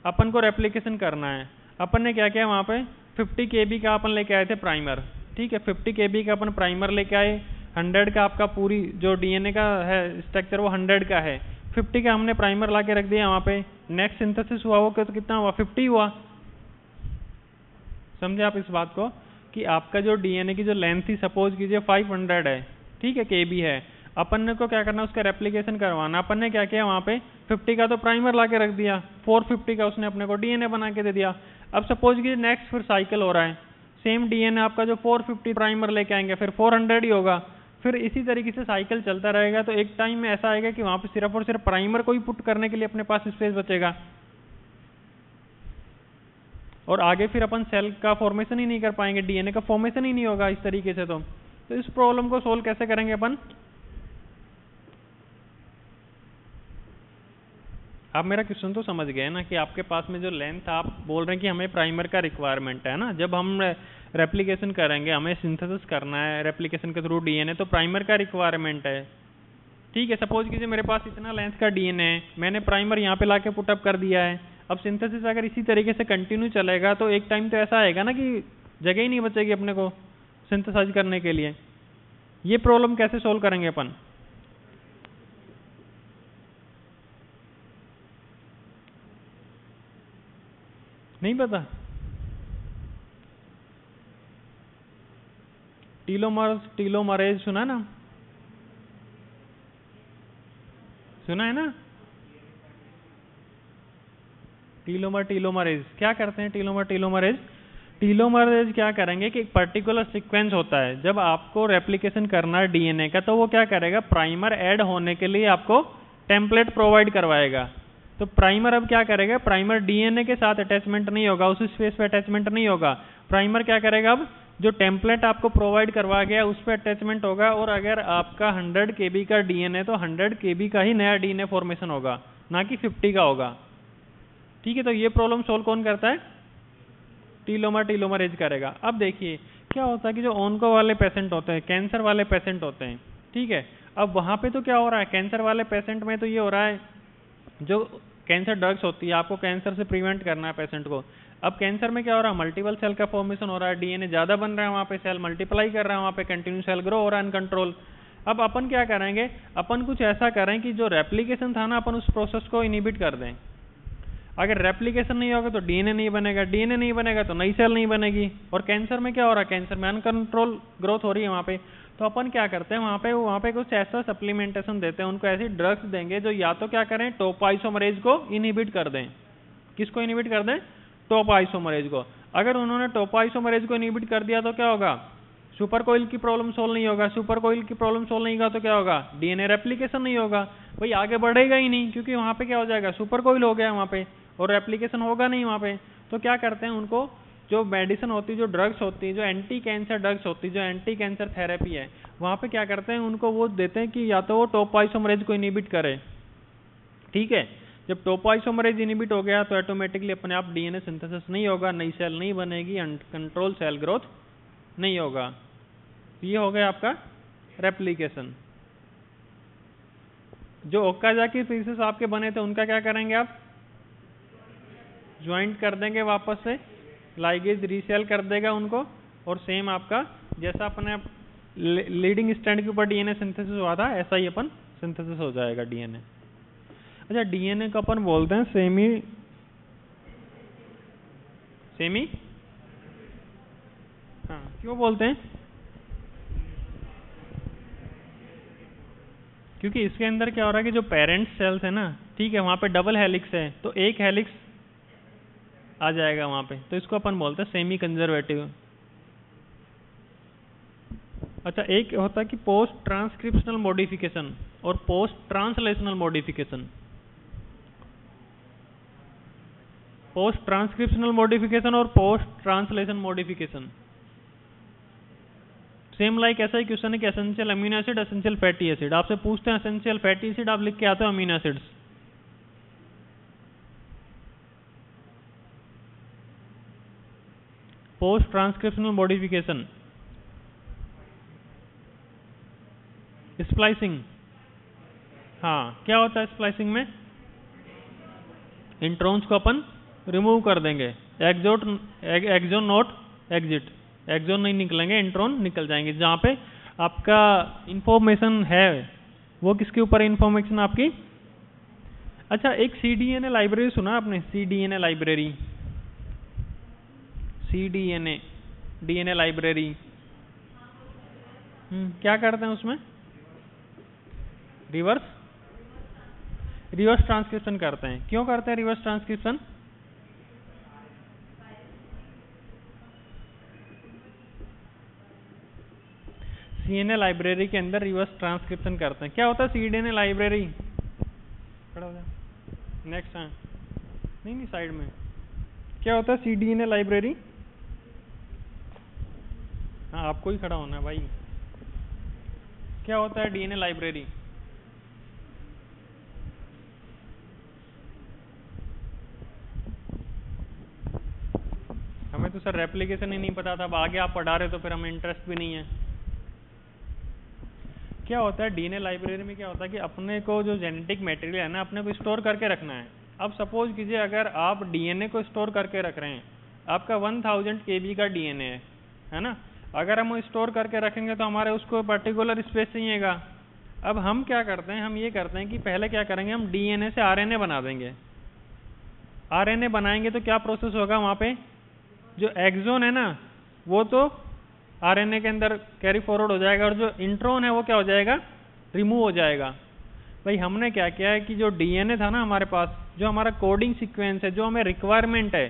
अपन को रेप्लिकेशन करना है। अपन ने क्या किया वहाँ पे 50 kb का अपन लेके आए थे प्राइमर, ठीक है, 50 kb का अपन प्राइमर लेके आए, 100 का आपका पूरी जो डीएनए का है स्ट्रक्चर वो 100 का है, 50 का हमने प्राइमर ला के रख दिया वहाँ पे। नेक्स्ट सिंथेसिस हुआ वो तो कितना हुआ, 50 हुआ। समझे आप इस बात को कि आपका जो डीएनए की जो लेंथ थी सपोज कीजिए 500 है, ठीक है, केबी है, अपन ने को क्या करना उसका रेप्लिकेशन करवाना। अपन ने क्या किया वहाँ पे 50 का तो प्राइमर ला के रख दिया, 450 का उसने अपने को डीएनए बना के दे दिया। अब सपोज कीजिए नेक्स्ट फिर साइकिल हो रहा है, सेम डीएनए आपका जो 450 प्राइमर लेके आएंगे फिर 400 ही होगा, फिर इसी तरीके से साइकिल चलता रहेगा। तो एक टाइम में ऐसा आएगा कि वहाँ पे सिर्फ और सिर्फ प्राइमर को ही पुट करने के लिए अपने पास स्पेस बचेगा और आगे फिर अपन सेल का फॉर्मेशन ही नहीं कर पाएंगे, डीएनए का फॉर्मेशन ही नहीं होगा इस तरीके से। तो इस प्रॉब्लम को सोल्व कैसे करेंगे अपन, आप मेरा क्वेश्चन तो समझ गए ना कि आपके पास में जो लेंथ आप बोल रहे हैं कि हमें प्राइमर का रिक्वायरमेंट है ना, जब हम रेप्लिकेशन करेंगे हमें सिंथेसिस करना है रेप्लिकेशन के थ्रू डीएनए, तो प्राइमर का रिक्वायरमेंट है, ठीक है। सपोज कीजिए मेरे पास इतना लेंथ का डीएनए है, मैंने प्राइमर यहाँ पे लाके पुटअप कर दिया है। अब सिंथेसिस अगर इसी तरीके से कंटिन्यू चलेगा तो एक टाइम तो ऐसा आएगा ना कि जगह ही नहीं बचेगी अपने को सिंथेसाइज करने के लिए। ये प्रॉब्लम कैसे सोल्व करेंगे अपन? नहीं पता? टीलोमरेज सुना ना? सुना है ना? टीलोमरेज क्या करते हैं? टीलोमरेज क्या करेंगे कि एक पर्टिकुलर सीक्वेंस होता है, जब आपको रेप्लिकेशन करना है डीएनए का, तो वो क्या करेगा, प्राइमर ऐड होने के लिए आपको टेम्पलेट प्रोवाइड करवाएगा। तो प्राइमर अब क्या करेगा, प्राइमर डीएनए के साथ अटैचमेंट नहीं होगा, उस स्पेस पे अटैचमेंट नहीं होगा। प्राइमर क्या करेगा, अब जो टेम्पलेट आपको प्रोवाइड करवा गया उस पर अटैचमेंट होगा। और अगर आपका 100 KB का डीएनए, तो 100 KB का ही नया डीएनए फॉर्मेशन होगा, ना कि 50 का होगा। ठीक है, तो ये प्रॉब्लम सोल्व कौन करता है? टीलोमरेज करेगा। अब देखिए क्या होता है कि जो ऑन्को वाले पेशेंट होते हैं, कैंसर वाले पेशेंट होते हैं, ठीक है, अब वहां पे तो क्या हो रहा है, कैंसर वाले पेशेंट में तो ये हो रहा है, जो कैंसर ड्रग्स होती है, आपको कैंसर से प्रिवेंट करना है पेशेंट को। अब कैंसर में क्या हो रहा है, मल्टीपल सेल का फॉर्मेशन हो रहा है, डीएनए ज्यादा बन रहा है, वहां पे सेल मल्टीप्लाई कर रहा है, वहां पे कंटिन्यू सेल ग्रो हो रहा है अनकंट्रोल। अब अपन क्या करेंगे, अपन कुछ ऐसा करें कि जो रेप्लिकेशन था ना, अपन उस प्रोसेस को इनहिबिट कर दें। अगर रेप्लिकेशन नहीं होगा तो डीएनए नहीं बनेगा, डीएनए नहीं बनेगा तो नई सेल नहीं बनेगी। और कैंसर में क्या हो रहा है, कैंसर में अनकंट्रोल ग्रोथ हो रही है वहाँ पे। तो अपन क्या करते हैं, वहाँ पे कुछ ऐसा सप्लीमेंटेशन देते हैं, उनको ऐसी ड्रग्स देंगे जो या तो क्या करें, टोपोआइसोमरेज को इनहिबिट कर दें। किसको इनहिबिट कर दें? टोपोआइसोमरेज को। अगर उन्होंने टोपोआइसोमरेज को इनहिबिट कर दिया तो क्या होगा, सुपर कोइल की प्रॉब्लम सोल्व नहीं होगा। सुपर कोइल की प्रॉब्लम सोल्व नहीं होगा तो क्या होगा, डीएनए रेप्लिकेशन नहीं होगा, भाई आगे बढ़ेगा ही नहीं, क्योंकि वहाँ पे क्या हो जाएगा, सुपर कोइल हो गया वहाँ पे, और रेप्लिकेशन होगा नहीं वहाँ पे। तो क्या करते हैं, उनको जो मेडिसिन होती है, जो ड्रग्स होती है, जो एंटी कैंसर ड्रग्स होती है, जो एंटी कैंसर थेरेपी है, वहाँ पे क्या करते हैं, उनको वो देते हैं कि या तो वो टोपोआइसोमरेज को इनहिबिट करे। ठीक है, जब टोपोआइसोमरेज इनहिबिट हो गया तो ऑटोमेटिकली अपने आप डीएनए सिंथेसिस नहीं होगा, नई सेल नहीं बनेगी, कंट्रोल सेल ग्रोथ नहीं होगा। ये हो गया आपका रेप्लिकेशन। जो ओकाजाकी पीसेस आपके बने थे उनका क्या करेंगे आप, ज्वाइंट कर देंगे वापस से, लाइगेज रीसेल कर देगा उनको, और सेम आपका जैसा अपने लीडिंग स्टैंड के ऊपर डीएनए सिंथेसिस हुआ था, ऐसा ही अपन सिंथेसिस हो जाएगा डीएनए। अच्छा, डीएनए को अपन बोलते हैं सेमी हाँ, क्यों बोलते हैं, क्योंकि इसके अंदर क्या हो रहा है कि जो पेरेंट सेल्स है ना, ठीक है, वहां पे डबल हेलिक्स है, तो एक हेलिक्स आ जाएगा वहां पे, तो इसको अपन बोलते हैं सेमी कंजर्वेटिव। अच्छा, एक होता है कि पोस्ट ट्रांसक्रिप्शनल मॉडिफिकेशन और post translational modification. Post transcriptional modification और post translation modification same like ऐसा ही क्वेश्चन है कि essential amino acid, essential fatty acid. आपसे पूछते हैं एसेंशियल फैटी एसिड, आप लिख के आते हो amino acids. Post transcriptional modification, splicing. हाँ, क्या होता है स्प्लाइसिंग में, इंट्रॉन्स को अपन रिमूव कर देंगे, एक्सोन नॉट एग्जिट, एक्सोन नहीं निकलेंगे, इंट्रॉन निकल जाएंगे। जहाँ पे आपका इंफॉर्मेशन है वो किसके ऊपर इंफॉर्मेशन आपकी। अच्छा, एक सीडीएनए लाइब्रेरी सुना आपने, cDNA library, cDNA DNA library. क्या करते हैं उसमें, रिवर्स ट्रांसक्रिप्शन करते हैं। क्यों करते हैं रिवर्स ट्रांसक्रिप्शन, सीएनए लाइब्रेरी के अंदर रिवर्स ट्रांसक्रिप्शन करते हैं। क्या होता है सीडीएनए लाइब्रेरी, खड़ा हो जाए नेक्स्ट है, नहीं साइड में। क्या होता है सीडीएनए लाइब्रेरी, हाँ आपको ही खड़ा होना है भाई। क्या होता है डीएनए लाइब्रेरी, हमें तो सर रेप्लिकेशन ही नहीं पता था, अब आगे आप पढ़ा रहे तो फिर हमें इंटरेस्ट भी नहीं है। क्या होता है डीएनए लाइब्रेरी में, क्या होता है कि अपने को जो जेनेटिक मटेरियल है ना, अपने को स्टोर करके रखना है। अब सपोज कीजिए अगर आप डीएनए को स्टोर करके रख रहे हैं, आपका 1000 KB का DNA है ना। अगर हम स्टोर करके रखेंगे तो हमारे उसको पर्टिकुलर स्पेस चाहिएगा। अब हम क्या करते हैं, हम ये करते हैं कि पहले क्या करेंगे, हम DNA से RNA बना देंगे। RNA बनाएंगे तो क्या प्रोसेस होगा, वहाँ पे जो एक्सोन है ना वो तो RNA के अंदर कैरी फॉरवर्ड हो जाएगा और जो इंट्रोन है वो क्या हो जाएगा, रिमूव हो जाएगा। भाई हमने क्या किया है कि जो DNA था ना हमारे पास, जो हमारा कोडिंग सीक्वेंस है, जो हमें रिक्वायरमेंट है,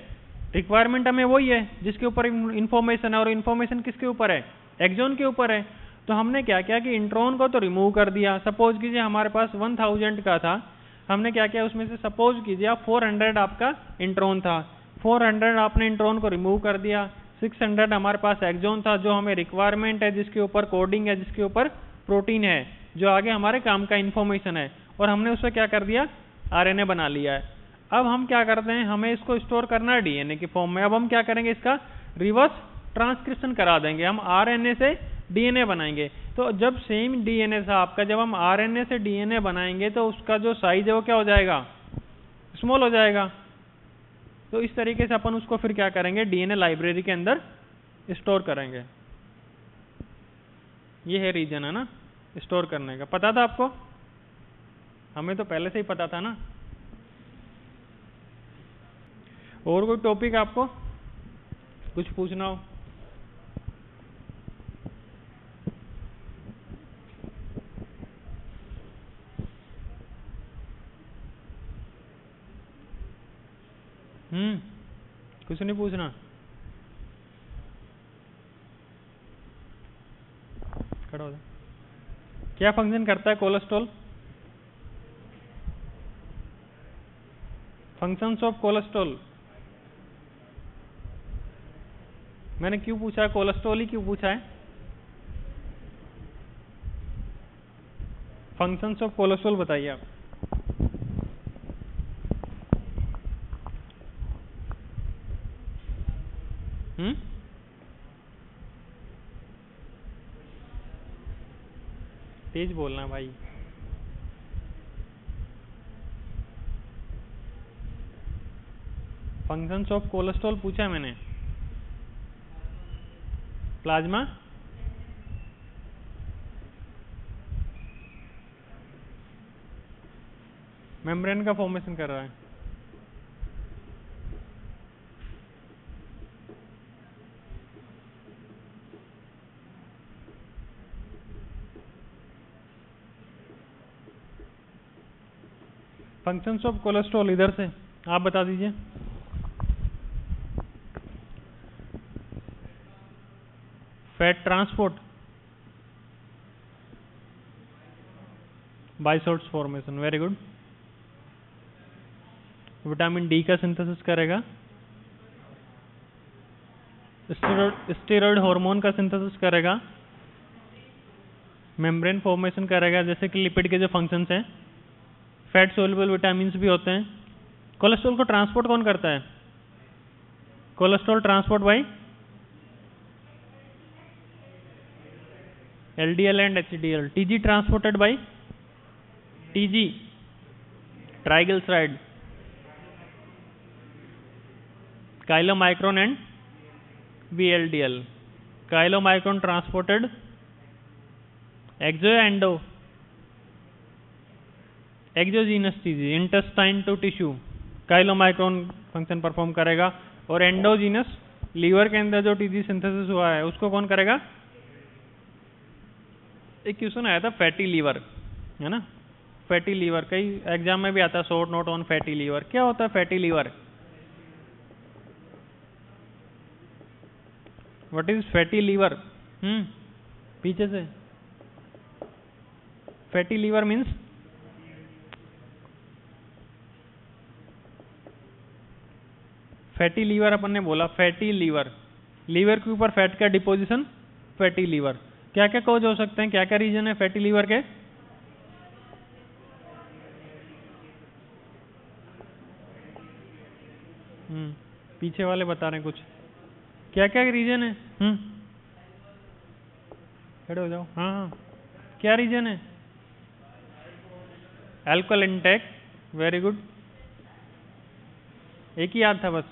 रिक्वायरमेंट हमें वही है जिसके ऊपर इंफॉर्मेशन है, और इन्फॉर्मेशन किसके ऊपर है, एक्सोन के ऊपर है। तो हमने क्या किया कि इंट्रोन को तो रिमूव कर दिया। सपोज कीजिए हमारे पास 1000 का था, हमने क्या किया उसमें से सपोज कीजिए आप 400 आपका इंट्रोन था, 400 आपने इंट्रोन को रिमूव कर दिया। 600 हमारे पास एक्सोन था जो हमें रिक्वायरमेंट है, जिसके ऊपर कोडिंग है, जिसके ऊपर प्रोटीन है, जो आगे हमारे काम का इन्फॉर्मेशन है, और हमने उससे क्या कर दिया, RNA बना लिया है। अब हम क्या करते हैं, हमें इसको स्टोर करना है DNA के फॉर्म में। अब हम क्या करेंगे, इसका रिवर्स ट्रांसक्रिप्शन करा देंगे, हम RNA से DNA बनाएंगे। तो जब सेम DNA था आपका, जब हम RNA से DNA बनाएंगे तो उसका जो साइज है वो क्या हो जाएगा, स्मॉल हो जाएगा। तो इस तरीके से अपन उसको फिर क्या करेंगे, DNA लाइब्रेरी के अंदर स्टोर करेंगे। ये है रीजन है ना स्टोर करने का। पता था आपको, हमें तो पहले से ही पता था ना। और कोई टॉपिक आपको कुछ पूछना हो? कुछ नहीं पूछना? खड़ा हो जा। क्या फंक्शन करता है कोलेस्ट्रॉल? Functions of cholesterol. मैंने क्यों पूछा है, कोलेस्ट्रॉल ही क्यों पूछा है? फंक्शंस ऑफ कोलेस्ट्रॉल बताइए आप। तेज बोलना भाई। फंक्शंस ऑफ कोलेस्ट्रॉल पूछा है मैंने। प्लाज्मा, मेम्ब्रेन का फॉर्मेशन कर रहा है। फंक्शंस ऑफ कोलेस्ट्रॉल इधर से आप बता दीजिए। Fat transport, bile salts formation, very good. Vitamin D का सिंथेसिस करेगा, स्टेरॉइड हार्मोन का सिंथेसिस करेगा, मेम्ब्रेन फॉर्मेशन करेगा, जैसे कि लिपिड के जो फंक्शंस हैं। फैट सोल्युबल विटामिन्स भी होते हैं। कोलेस्ट्रॉल को ट्रांसपोर्ट कौन करता है? Cholesterol transport by LDL and HDL। TG transported by TG, triglyceride, chylomicron and VLDL। Chylomicron transported exo या endo? Exogenous TG, intestine to tissue, chylomicron function perform करेगा। और एंडोजीनस, लीवर के अंदर जो TG सिंथेसिस हुआ है उसको कौन करेगा? एक क्वेश्चन आया था फैटी लीवर, है ना। फैटी लीवर कई एग्जाम में भी आता है, short note on fatty liver. क्या होता है fatty liver? What is fatty liver? पीछे से। Fatty liver means, fatty liver अपन ने बोला, फैटी लीवर, लीवर के ऊपर फैट का डिपोजिशन, फैटी लीवर। क्या क्या कॉज हो सकते हैं, क्या क्या रीजन है फैटी लीवर के? पीछे वाले बता रहे हैं कुछ, क्या क्या रीजन है? खड़े हो जाओ। हाँ हाँ, क्या रीजन है? Alcohol intake, very good. एक ही याद था बस।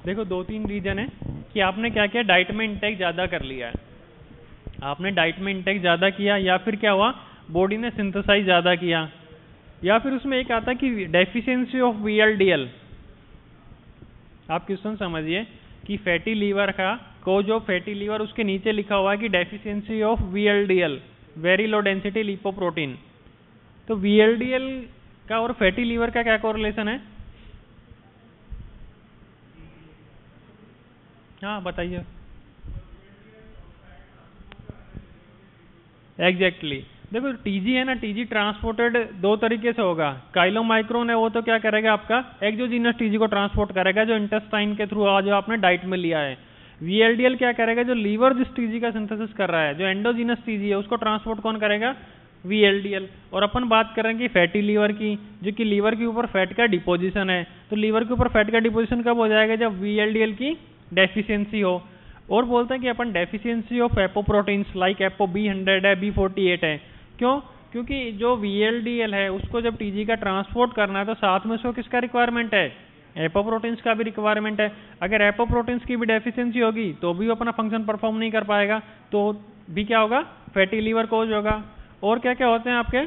देखो 2-3 रीजन है कि आपने क्या किया, डाइट में इंटेक ज़्यादा कर लिया है, आपने डाइट में इंटेक ज़्यादा किया, या फिर क्या हुआ, बॉडी ने सिंथेसाइज ज़्यादा किया, या फिर उसमें एक आता है कि डेफिशिएंसी ऑफ VLDL। आप क्वेश्चन समझिए कि फैटी लीवर का कोज ऑफ फैटी लीवर, उसके नीचे लिखा हुआ है कि deficiency of VLDL, very low density lipoprotein. तो VLDL का और फैटी लीवर का क्या कोरिलेशन है? हाँ बताइए। एग्जैक्टली देखो TG है ना, TG ट्रांसपोर्टेड दो तरीके से होगा। काइलोमाइक्रोन है वो तो क्या करेगा, आपका एक्सोजीनस TG को ट्रांसपोर्ट करेगा जो इंटेस्टाइन के थ्रू जो आपने डाइट में लिया है। VLDL क्या करेगा, जो लीवर जिस TG का सिंथेसिस कर रहा है, जो एंडोजीनस TG है, उसको ट्रांसपोर्ट कौन करेगा, VLDL। और अपन बात करेंगे फैटी लीवर की, जो कि लीवर के ऊपर फैट का डिपोजिशन है। तो लीवर के ऊपर फैट का डिपोजिशन कब हो जाएगा, जब VLDL की डेफिशिएंसी हो। और बोलते हैं कि अपन डेफिशिएंसी ऑफ एपोप्रोटीन्स लाइक ApoB100 है, B48 है। क्यों? क्योंकि जो VLDL है उसको जब TG का ट्रांसपोर्ट करना है तो साथ में उसको किसका रिक्वायरमेंट है, एपोप्रोटीन्स का भी रिक्वायरमेंट है। अगर एपोप्रोटीन्स की भी डेफिशिएंसी होगी तो भी अपना फंक्शन परफॉर्म नहीं कर पाएगा, तो भी क्या होगा, फैटी लीवर कोज होगा। और क्या क्या होते हैं आपके,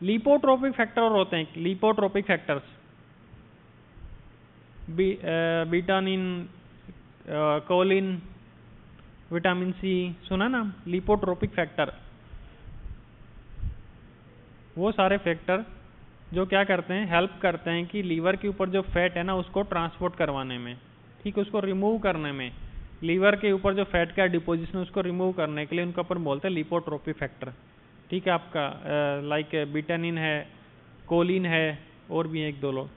लिपोट्रोपिक फैक्टर और होते हैं, lipotropic factors, betaine, choline, vitamin C, सुना ना, लिपोट्रोपिक फैक्टर। वो सारे फैक्टर जो क्या करते हैं, हेल्प करते हैं कि लीवर के ऊपर जो फैट है ना उसको ट्रांसपोर्ट करवाने में, ठीक है, उसको रिमूव करने में, लीवर के ऊपर जो फैट का डिपोजिशन है उसको रिमूव करने के लिए उनको अपन बोलते हैं लिपोट्रोपिक फैक्टर। ठीक है, आपका लाइक बीटानिन है, कोलिन है, और भी एक दो लोग।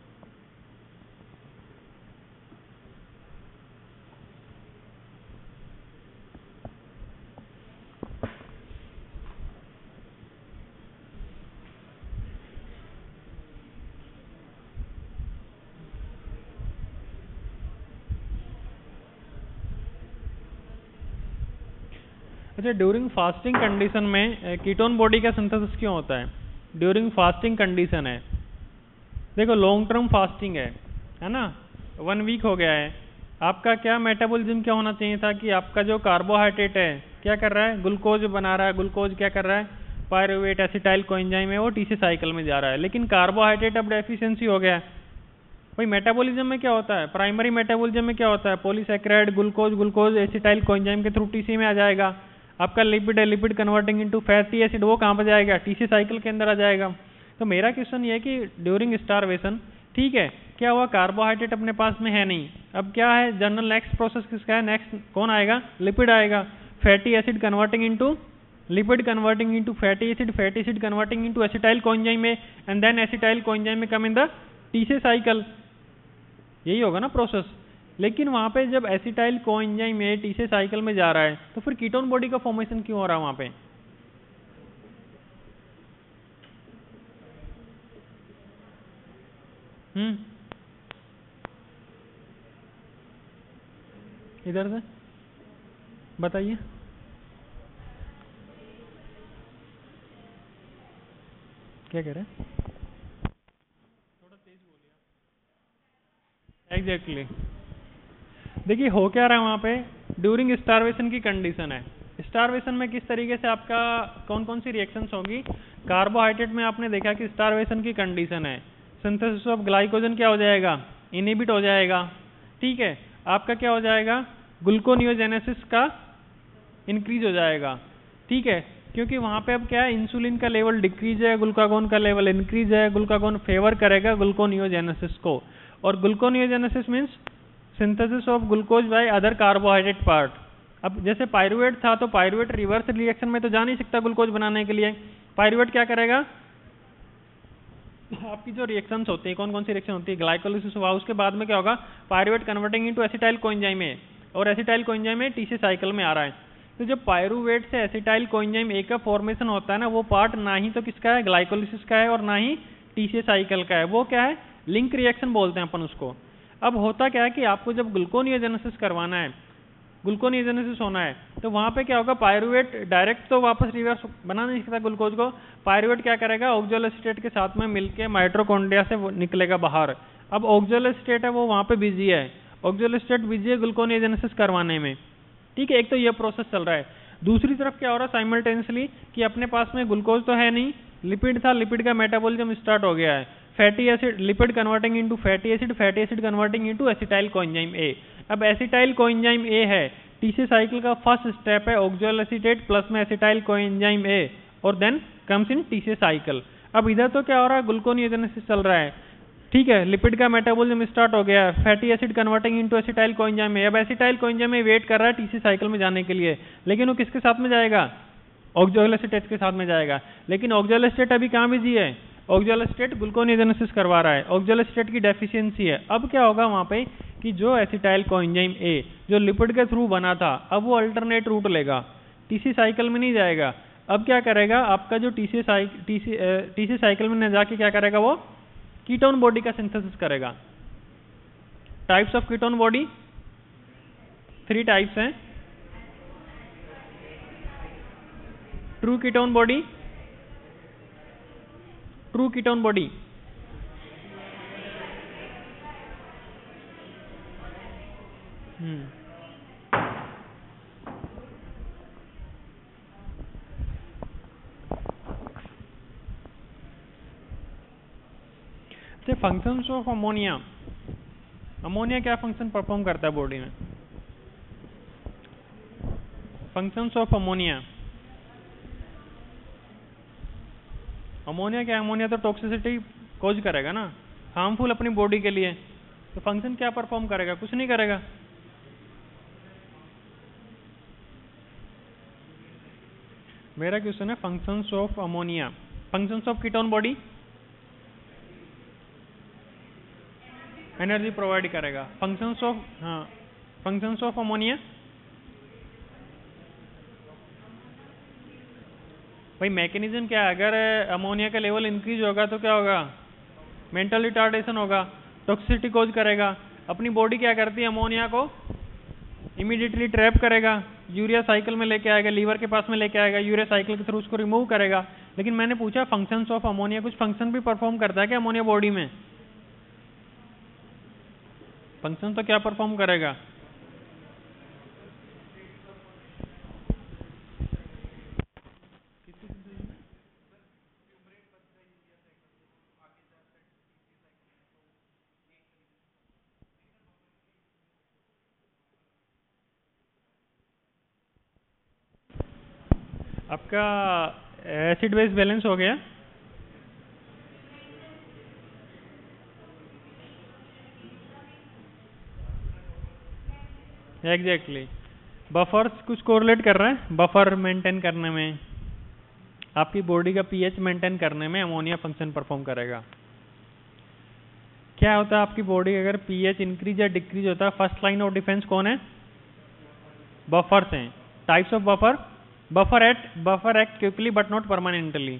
अच्छा, ड्यूरिंग फास्टिंग कंडीशन में कीटोन बॉडी का सिंथेसिस क्यों होता है? ड्यूरिंग फास्टिंग कंडीशन है, देखो लॉन्ग टर्म फास्टिंग है ना, 1 वीक हो गया है, आपका क्या मेटाबॉलिज्म क्या होना चाहिए था कि आपका जो कार्बोहाइड्रेट है क्या कर रहा है, ग्लूकोज बना रहा है, ग्लूकोज क्या कर रहा है, पायरुवेट एसिटाइल कोएंजाइम है, वो TC साइकिल में जा रहा है। लेकिन कार्बोहाइड्रेट अब डेफिशिएंसी हो गया है। भाई मेटाबॉलिज्म में क्या होता है, प्राइमरी मेटाबॉलिज्म में क्या होता है, polysaccharide, glucose, glucose acetyl coenzyme के थ्रू TC में आ जाएगा। आपका लिपिड है, lipid converting into fatty acid, वो कहाँ पर जाएगा, TC साइकिल के अंदर आ जाएगा। तो मेरा क्वेश्चन ये है कि ड्यूरिंग स्टारवेशन, ठीक है, क्या हुआ, कार्बोहाइड्रेट अपने पास में है नहीं, अब क्या है, जनरल नेक्स्ट प्रोसेस किसका है, नेक्स्ट कौन आएगा, लिपिड आएगा, fatty acid converting into lipid converting into fatty acid converting into acetyl coenzyme में, एंड देन एसिटाइल कोएंजाइम में कम इन द TC साइकिल, यही होगा ना प्रोसेस। लेकिन वहां पे जब एसिटाइल कोएंजाइम में TC साइकिल में जा रहा है तो फिर कीटोन बॉडी का फॉर्मेशन क्यों हो रहा है वहां पे? इधर से बताइए। क्या कह रहे हैं? थोड़ा तेज बोलिए। एग्जैक्टली देखिए हो क्या रहा है वहां पे, ड्यूरिंग स्टारवेशन की कंडीशन है। स्टारवेशन में किस तरीके से आपका कौन कौन सी रिएक्शंस होंगी, कार्बोहाइड्रेट में आपने देखा कि स्टारवेशन की कंडीशन है, सिंथेसिस ऑफ ग्लाइकोजन क्या हो जाएगा, इनहिबिट हो जाएगा। ठीक है, आपका क्या हो जाएगा, ग्लूकोनियोजेनेसिस का इंक्रीज हो जाएगा। ठीक है, क्योंकि वहां पे अब क्या है, इंसुलिन का लेवल डिक्रीज है, ग्लूकागोन का लेवल इंक्रीज है, ग्लूकागोन फेवर करेगा ग्लूकोनियोजेनेसिस को, और gluconeogenesis means synthesis of glucose by other carbohydrate part. अब जैसे पायरुवेट था तो पायरुवेट रिवर्स रिएक्शन में तो जा नहीं सकता ग्लूकोज बनाने के लिए, पायरुवेट क्या करेगा, आपकी जो रिएक्शंस होती है, कौन कौन सी रिएक्शन होती है, ग्लाइकोलिसिस हुआ, उसके बाद में क्या होगा, pyruvate converting into acetyl coenzyme में, और एसिटाइल कोएंजाइम में TC साइकिल में आ रहा है। तो जब पायरुवेट से एसिटाइल कोएंजाइम ए का फॉर्मेशन होता है ना, वो पार्ट ना ही तो किसका है, ग्लाइकोलिसिस का है, और ना ही TC साइकिल का है, वो क्या है, लिंक रिएक्शन बोलते हैं अपन उसको। अब होता क्या है कि आपको जब ग्लूकोनियोजेनेसिस करवाना है, ग्लूकोनियोजेनेसिस होना है, तो वहां पे क्या होगा, पायरुवेट डायरेक्ट तो वापस रिवर्स बना नहीं सकता ग्लूकोज को, पायरुवेट क्या करेगा, ऑक्सोल एसीटेट के साथ में मिलके माइटोकॉन्ड्रिया से वो निकलेगा बाहर। अब ऑक्सोल एसीटेट है वो वहां पे बिजी है, ऑक्सोलेस्टेट बिजी है ग्लूकोनियोजेनेसिस करवाने में। ठीक है, एक तो ये प्रोसेस चल रहा है। दूसरी तरफ क्या हो रहा है साइमल्टेनियसली कि अपने पास में ग्लूकोज तो है नहीं, लिपिड था, लिपिड का मेटाबॉलिज्म स्टार्ट हो गया है, fatty acid, lipid converting into fatty acid converting into acetyl coenzyme A. अब एसिटाइल कोएंजाइम ए है, टीसी साइकिल का फर्स्ट स्टेप है ऑक्सोएसिटेट प्लस में एसिटाइल कोएंजाइम ए और then comes in TC cycle. अब इधर तो क्या हो रहा है, ग्लूकोनियोजेनेसिस चल रहा है। ठीक है, लिपिड का मेटाबॉलिज्म स्टार्ट हो गया है, fatty acid converting into acetyl coenzyme A. अब एसिटाइल कोएंजाइम ए वेट कर रहा है टीसी साइकिल में जाने के लिए, लेकिन वो किसके साथ में जाएगा, ऑक्सोएसिटेट के साथ में जाएगा। लेकिन ऑक्सोएसिटेट अभी कहाँ बिजी है, ऑक्सोएसिटेट ग्लूकोनियोजेनेसिस करवा रहा है, ऑक्सोएसिटेट की डेफिशिएंसी है। अब क्या होगा वहां पे कि जो एसिटाइल कोएंजाइम ए जो लिपिड के थ्रू बना था, अब वो अल्टरनेट रूट लेगा, टीसी साइकिल में नहीं जाएगा। अब क्या करेगा, आपका जो टीसी साइकिल में जाके क्या करेगा, वो कीटोन बॉडी का सिंथेसिस करेगा। Types of ketone body 3 types हैं। True ketone body, true ketone body functions of ammonia. Ammonia क्या फंक्शन परफॉर्म करता है बॉडी में, फंक्शंस ऑफ अमोनिया। अमोनिया क्या, अमोनिया तो टॉक्सिसिटी कॉज करेगा ना, हार्मफुल अपनी बॉडी के लिए। तो फंक्शन क्या परफॉर्म करेगा, कुछ नहीं करेगा। मेरा क्वेश्चन है functions of ammonia. Functions of ketone body, energy provide करेगा। फंक्शंस ऑफ, हाँ, फंक्शंस ऑफ अमोनिया भाई मैकेनिज्म क्या है, अगर अमोनिया का लेवल इंक्रीज होगा तो क्या होगा, मेंटल रिटार्डेशन होगा, टॉक्सिसिटी कॉज करेगा। अपनी बॉडी क्या करती है, अमोनिया को इमीडिएटली ट्रैप करेगा, यूरिया साइकिल में लेके आएगा, लीवर के पास में लेके आएगा, यूरिया साइकिल के थ्रू उसको रिमूव करेगा। लेकिन मैंने पूछा फंक्शंस ऑफ अमोनिया, कुछ फंक्शन भी परफॉर्म करता है क्या अमोनिया बॉडी में, फंक्शन तो क्या परफॉर्म करेगा। आपका एसिड बेस बैलेंस हो गया। एग्जैक्टली बफर्स कुछ कोरिलेट कर रहा है, बफर मेंटेन करने में, आपकी बॉडी का पीएच मेंटेन करने में अमोनिया फंक्शन परफॉर्म करेगा। क्या होता है आपकी बॉडी अगर पीएच इंक्रीज या डिक्रीज होता है, फर्स्ट लाइन ऑफ डिफेंस कौन है, बफर्स हैं। Types of buffer, buffer act quickly but not permanently.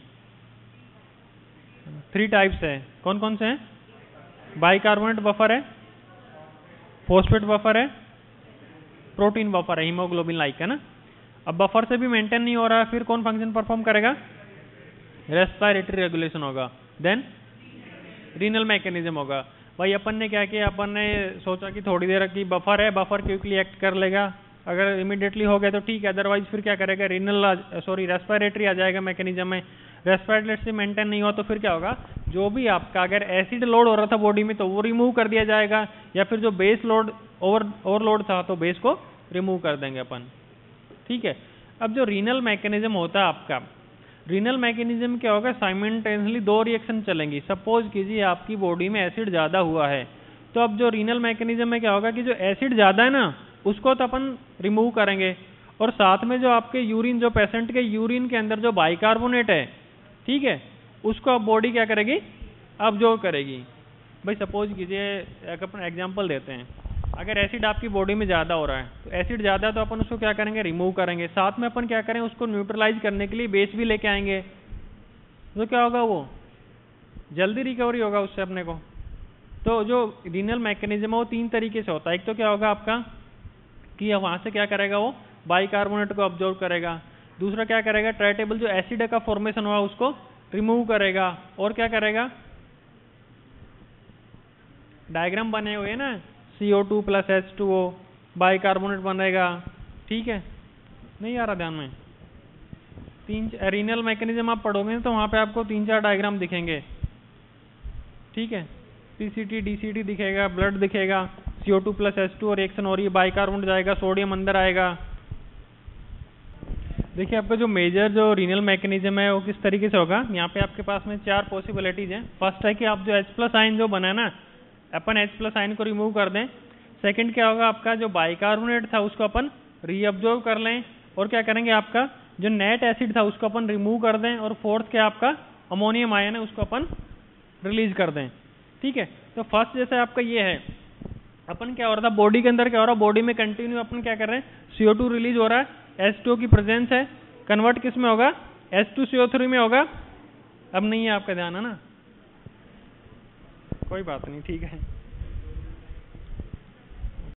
3 types है, कौन कौन से हैं, बाइकार्बोनेट बफर है, फॉस्फेट बफर है, प्रोटीन बफर है, हीमोग्लोबिन लाइक है ना। अब बफर से भी मेंटेन नहीं हो रहा, फिर कौन फंक्शन परफॉर्म करेगा, रेस्पिरेटरी रेगुलेशन होगा, देन रीनल मैकेनिज्म होगा। भाई अपन ने क्या किया, अपन ने सोचा कि थोड़ी देर की बफर है, बफर क्विकली एक्ट कर लेगा, अगर इमीडिएटली हो गया तो ठीक है, अदरवाइज फिर क्या करेगा, रेस्पिरेटरी आ जाएगा मैकेनिज्म में। रेस्पिरेटरी से मेंटेन नहीं हुआ तो फिर क्या होगा, जो भी आपका अगर एसिड लोड हो रहा था बॉडी में तो वो रिमूव कर दिया जाएगा, या फिर जो बेस लोड ओवरलोड था तो बेस को रिमूव कर देंगे अपन। ठीक है, अब जो रीनल मैकेनिज्म होता है आपका, रीनल मैकेनिज्म क्या होगा, साइमल्टेनियसली 2 रिएक्शन चलेंगी। सपोज कीजिए आपकी बॉडी में एसिड ज्यादा हुआ है, तो अब जो रीनल मैकेनिज्म में क्या होगा कि जो एसिड ज्यादा है ना उसको तो अपन रिमूव करेंगे, और साथ में जो आपके यूरिन, जो पेशेंट के यूरिन के अंदर जो बाइकार्बोनेट है, ठीक है, उसको अब बॉडी क्या करेगी, अब्जॉर्ब करेगी। भाई सपोज कीजिए एक अपन एग्जांपल देते हैं, अगर एसिड आपकी बॉडी में ज़्यादा हो रहा है, तो एसिड ज़्यादा है तो अपन उसको क्या करेंगे, रिमूव करेंगे। साथ में अपन क्या करें, उसको न्यूट्रलाइज करने के लिए बेस भी लेके आएंगे, तो क्या होगा, वो जल्दी रिकवरी होगा उससे अपने को। तो जो रीनल मैकेनिज्म है वो 3 तरीके से होता है। एक तो क्या होगा आपका कि वहाँ से क्या करेगा, वो बाइकार्बोनेट को ऑब्जॉर्व करेगा। दूसरा क्या करेगा, ट्राइटेबल जो एसिड का फॉर्मेशन हुआ उसको रिमूव करेगा। और क्या करेगा, डायग्राम बने हुए हैं ना, CO2 प्लस H2O बाइकार्बोनेट बनेगा, ठीक है। नहीं आ रहा ध्यान में? रीनल मैकेनिज्म आप पढ़ोगे तो वहाँ पे आपको 3-4 डायग्राम दिखेंगे, ठीक है। PCT DCT दिखेगा, ब्लड दिखेगा, CO2 प्लस H2O रिएक्शन हो रही है, बाइकार्बोनेट जाएगा, सोडियम अंदर आएगा। देखिए आपका जो मेजर जो रीनल मैकेनिज्म है वो किस तरीके से होगा। यहाँ पे आपके पास में 4 पॉसिबिलिटीज हैं। फर्स्ट है कि आप जो H+ आयन जो बना है ना, अपन H+ आयन को रिमूव कर दें। सेकंड क्या होगा, आपका जो बाइकार्बोनेट था उसको अपन रीअब्जॉर्ब कर लें, और क्या करेंगे, आपका जो नेट एसिड था उसको अपन रिमूव कर दें, और फोर्थ क्या आपका अमोनियम आयन है उसको अपन रिलीज कर दें, ठीक है। तो फर्स्ट जैसे आपका ये है, अपन क्या हो रहा था बॉडी के अंदर, क्या हो रहा है बॉडी में कंटिन्यू अपन क्या कर रहे हैं, CO2 रिलीज हो रहा है, H2O की प्रेजेंस है, कन्वर्ट किस में होगा, H2CO3 में होगा। अब नहीं है आपका ध्यान, है ना, कोई बात नहीं, ठीक है।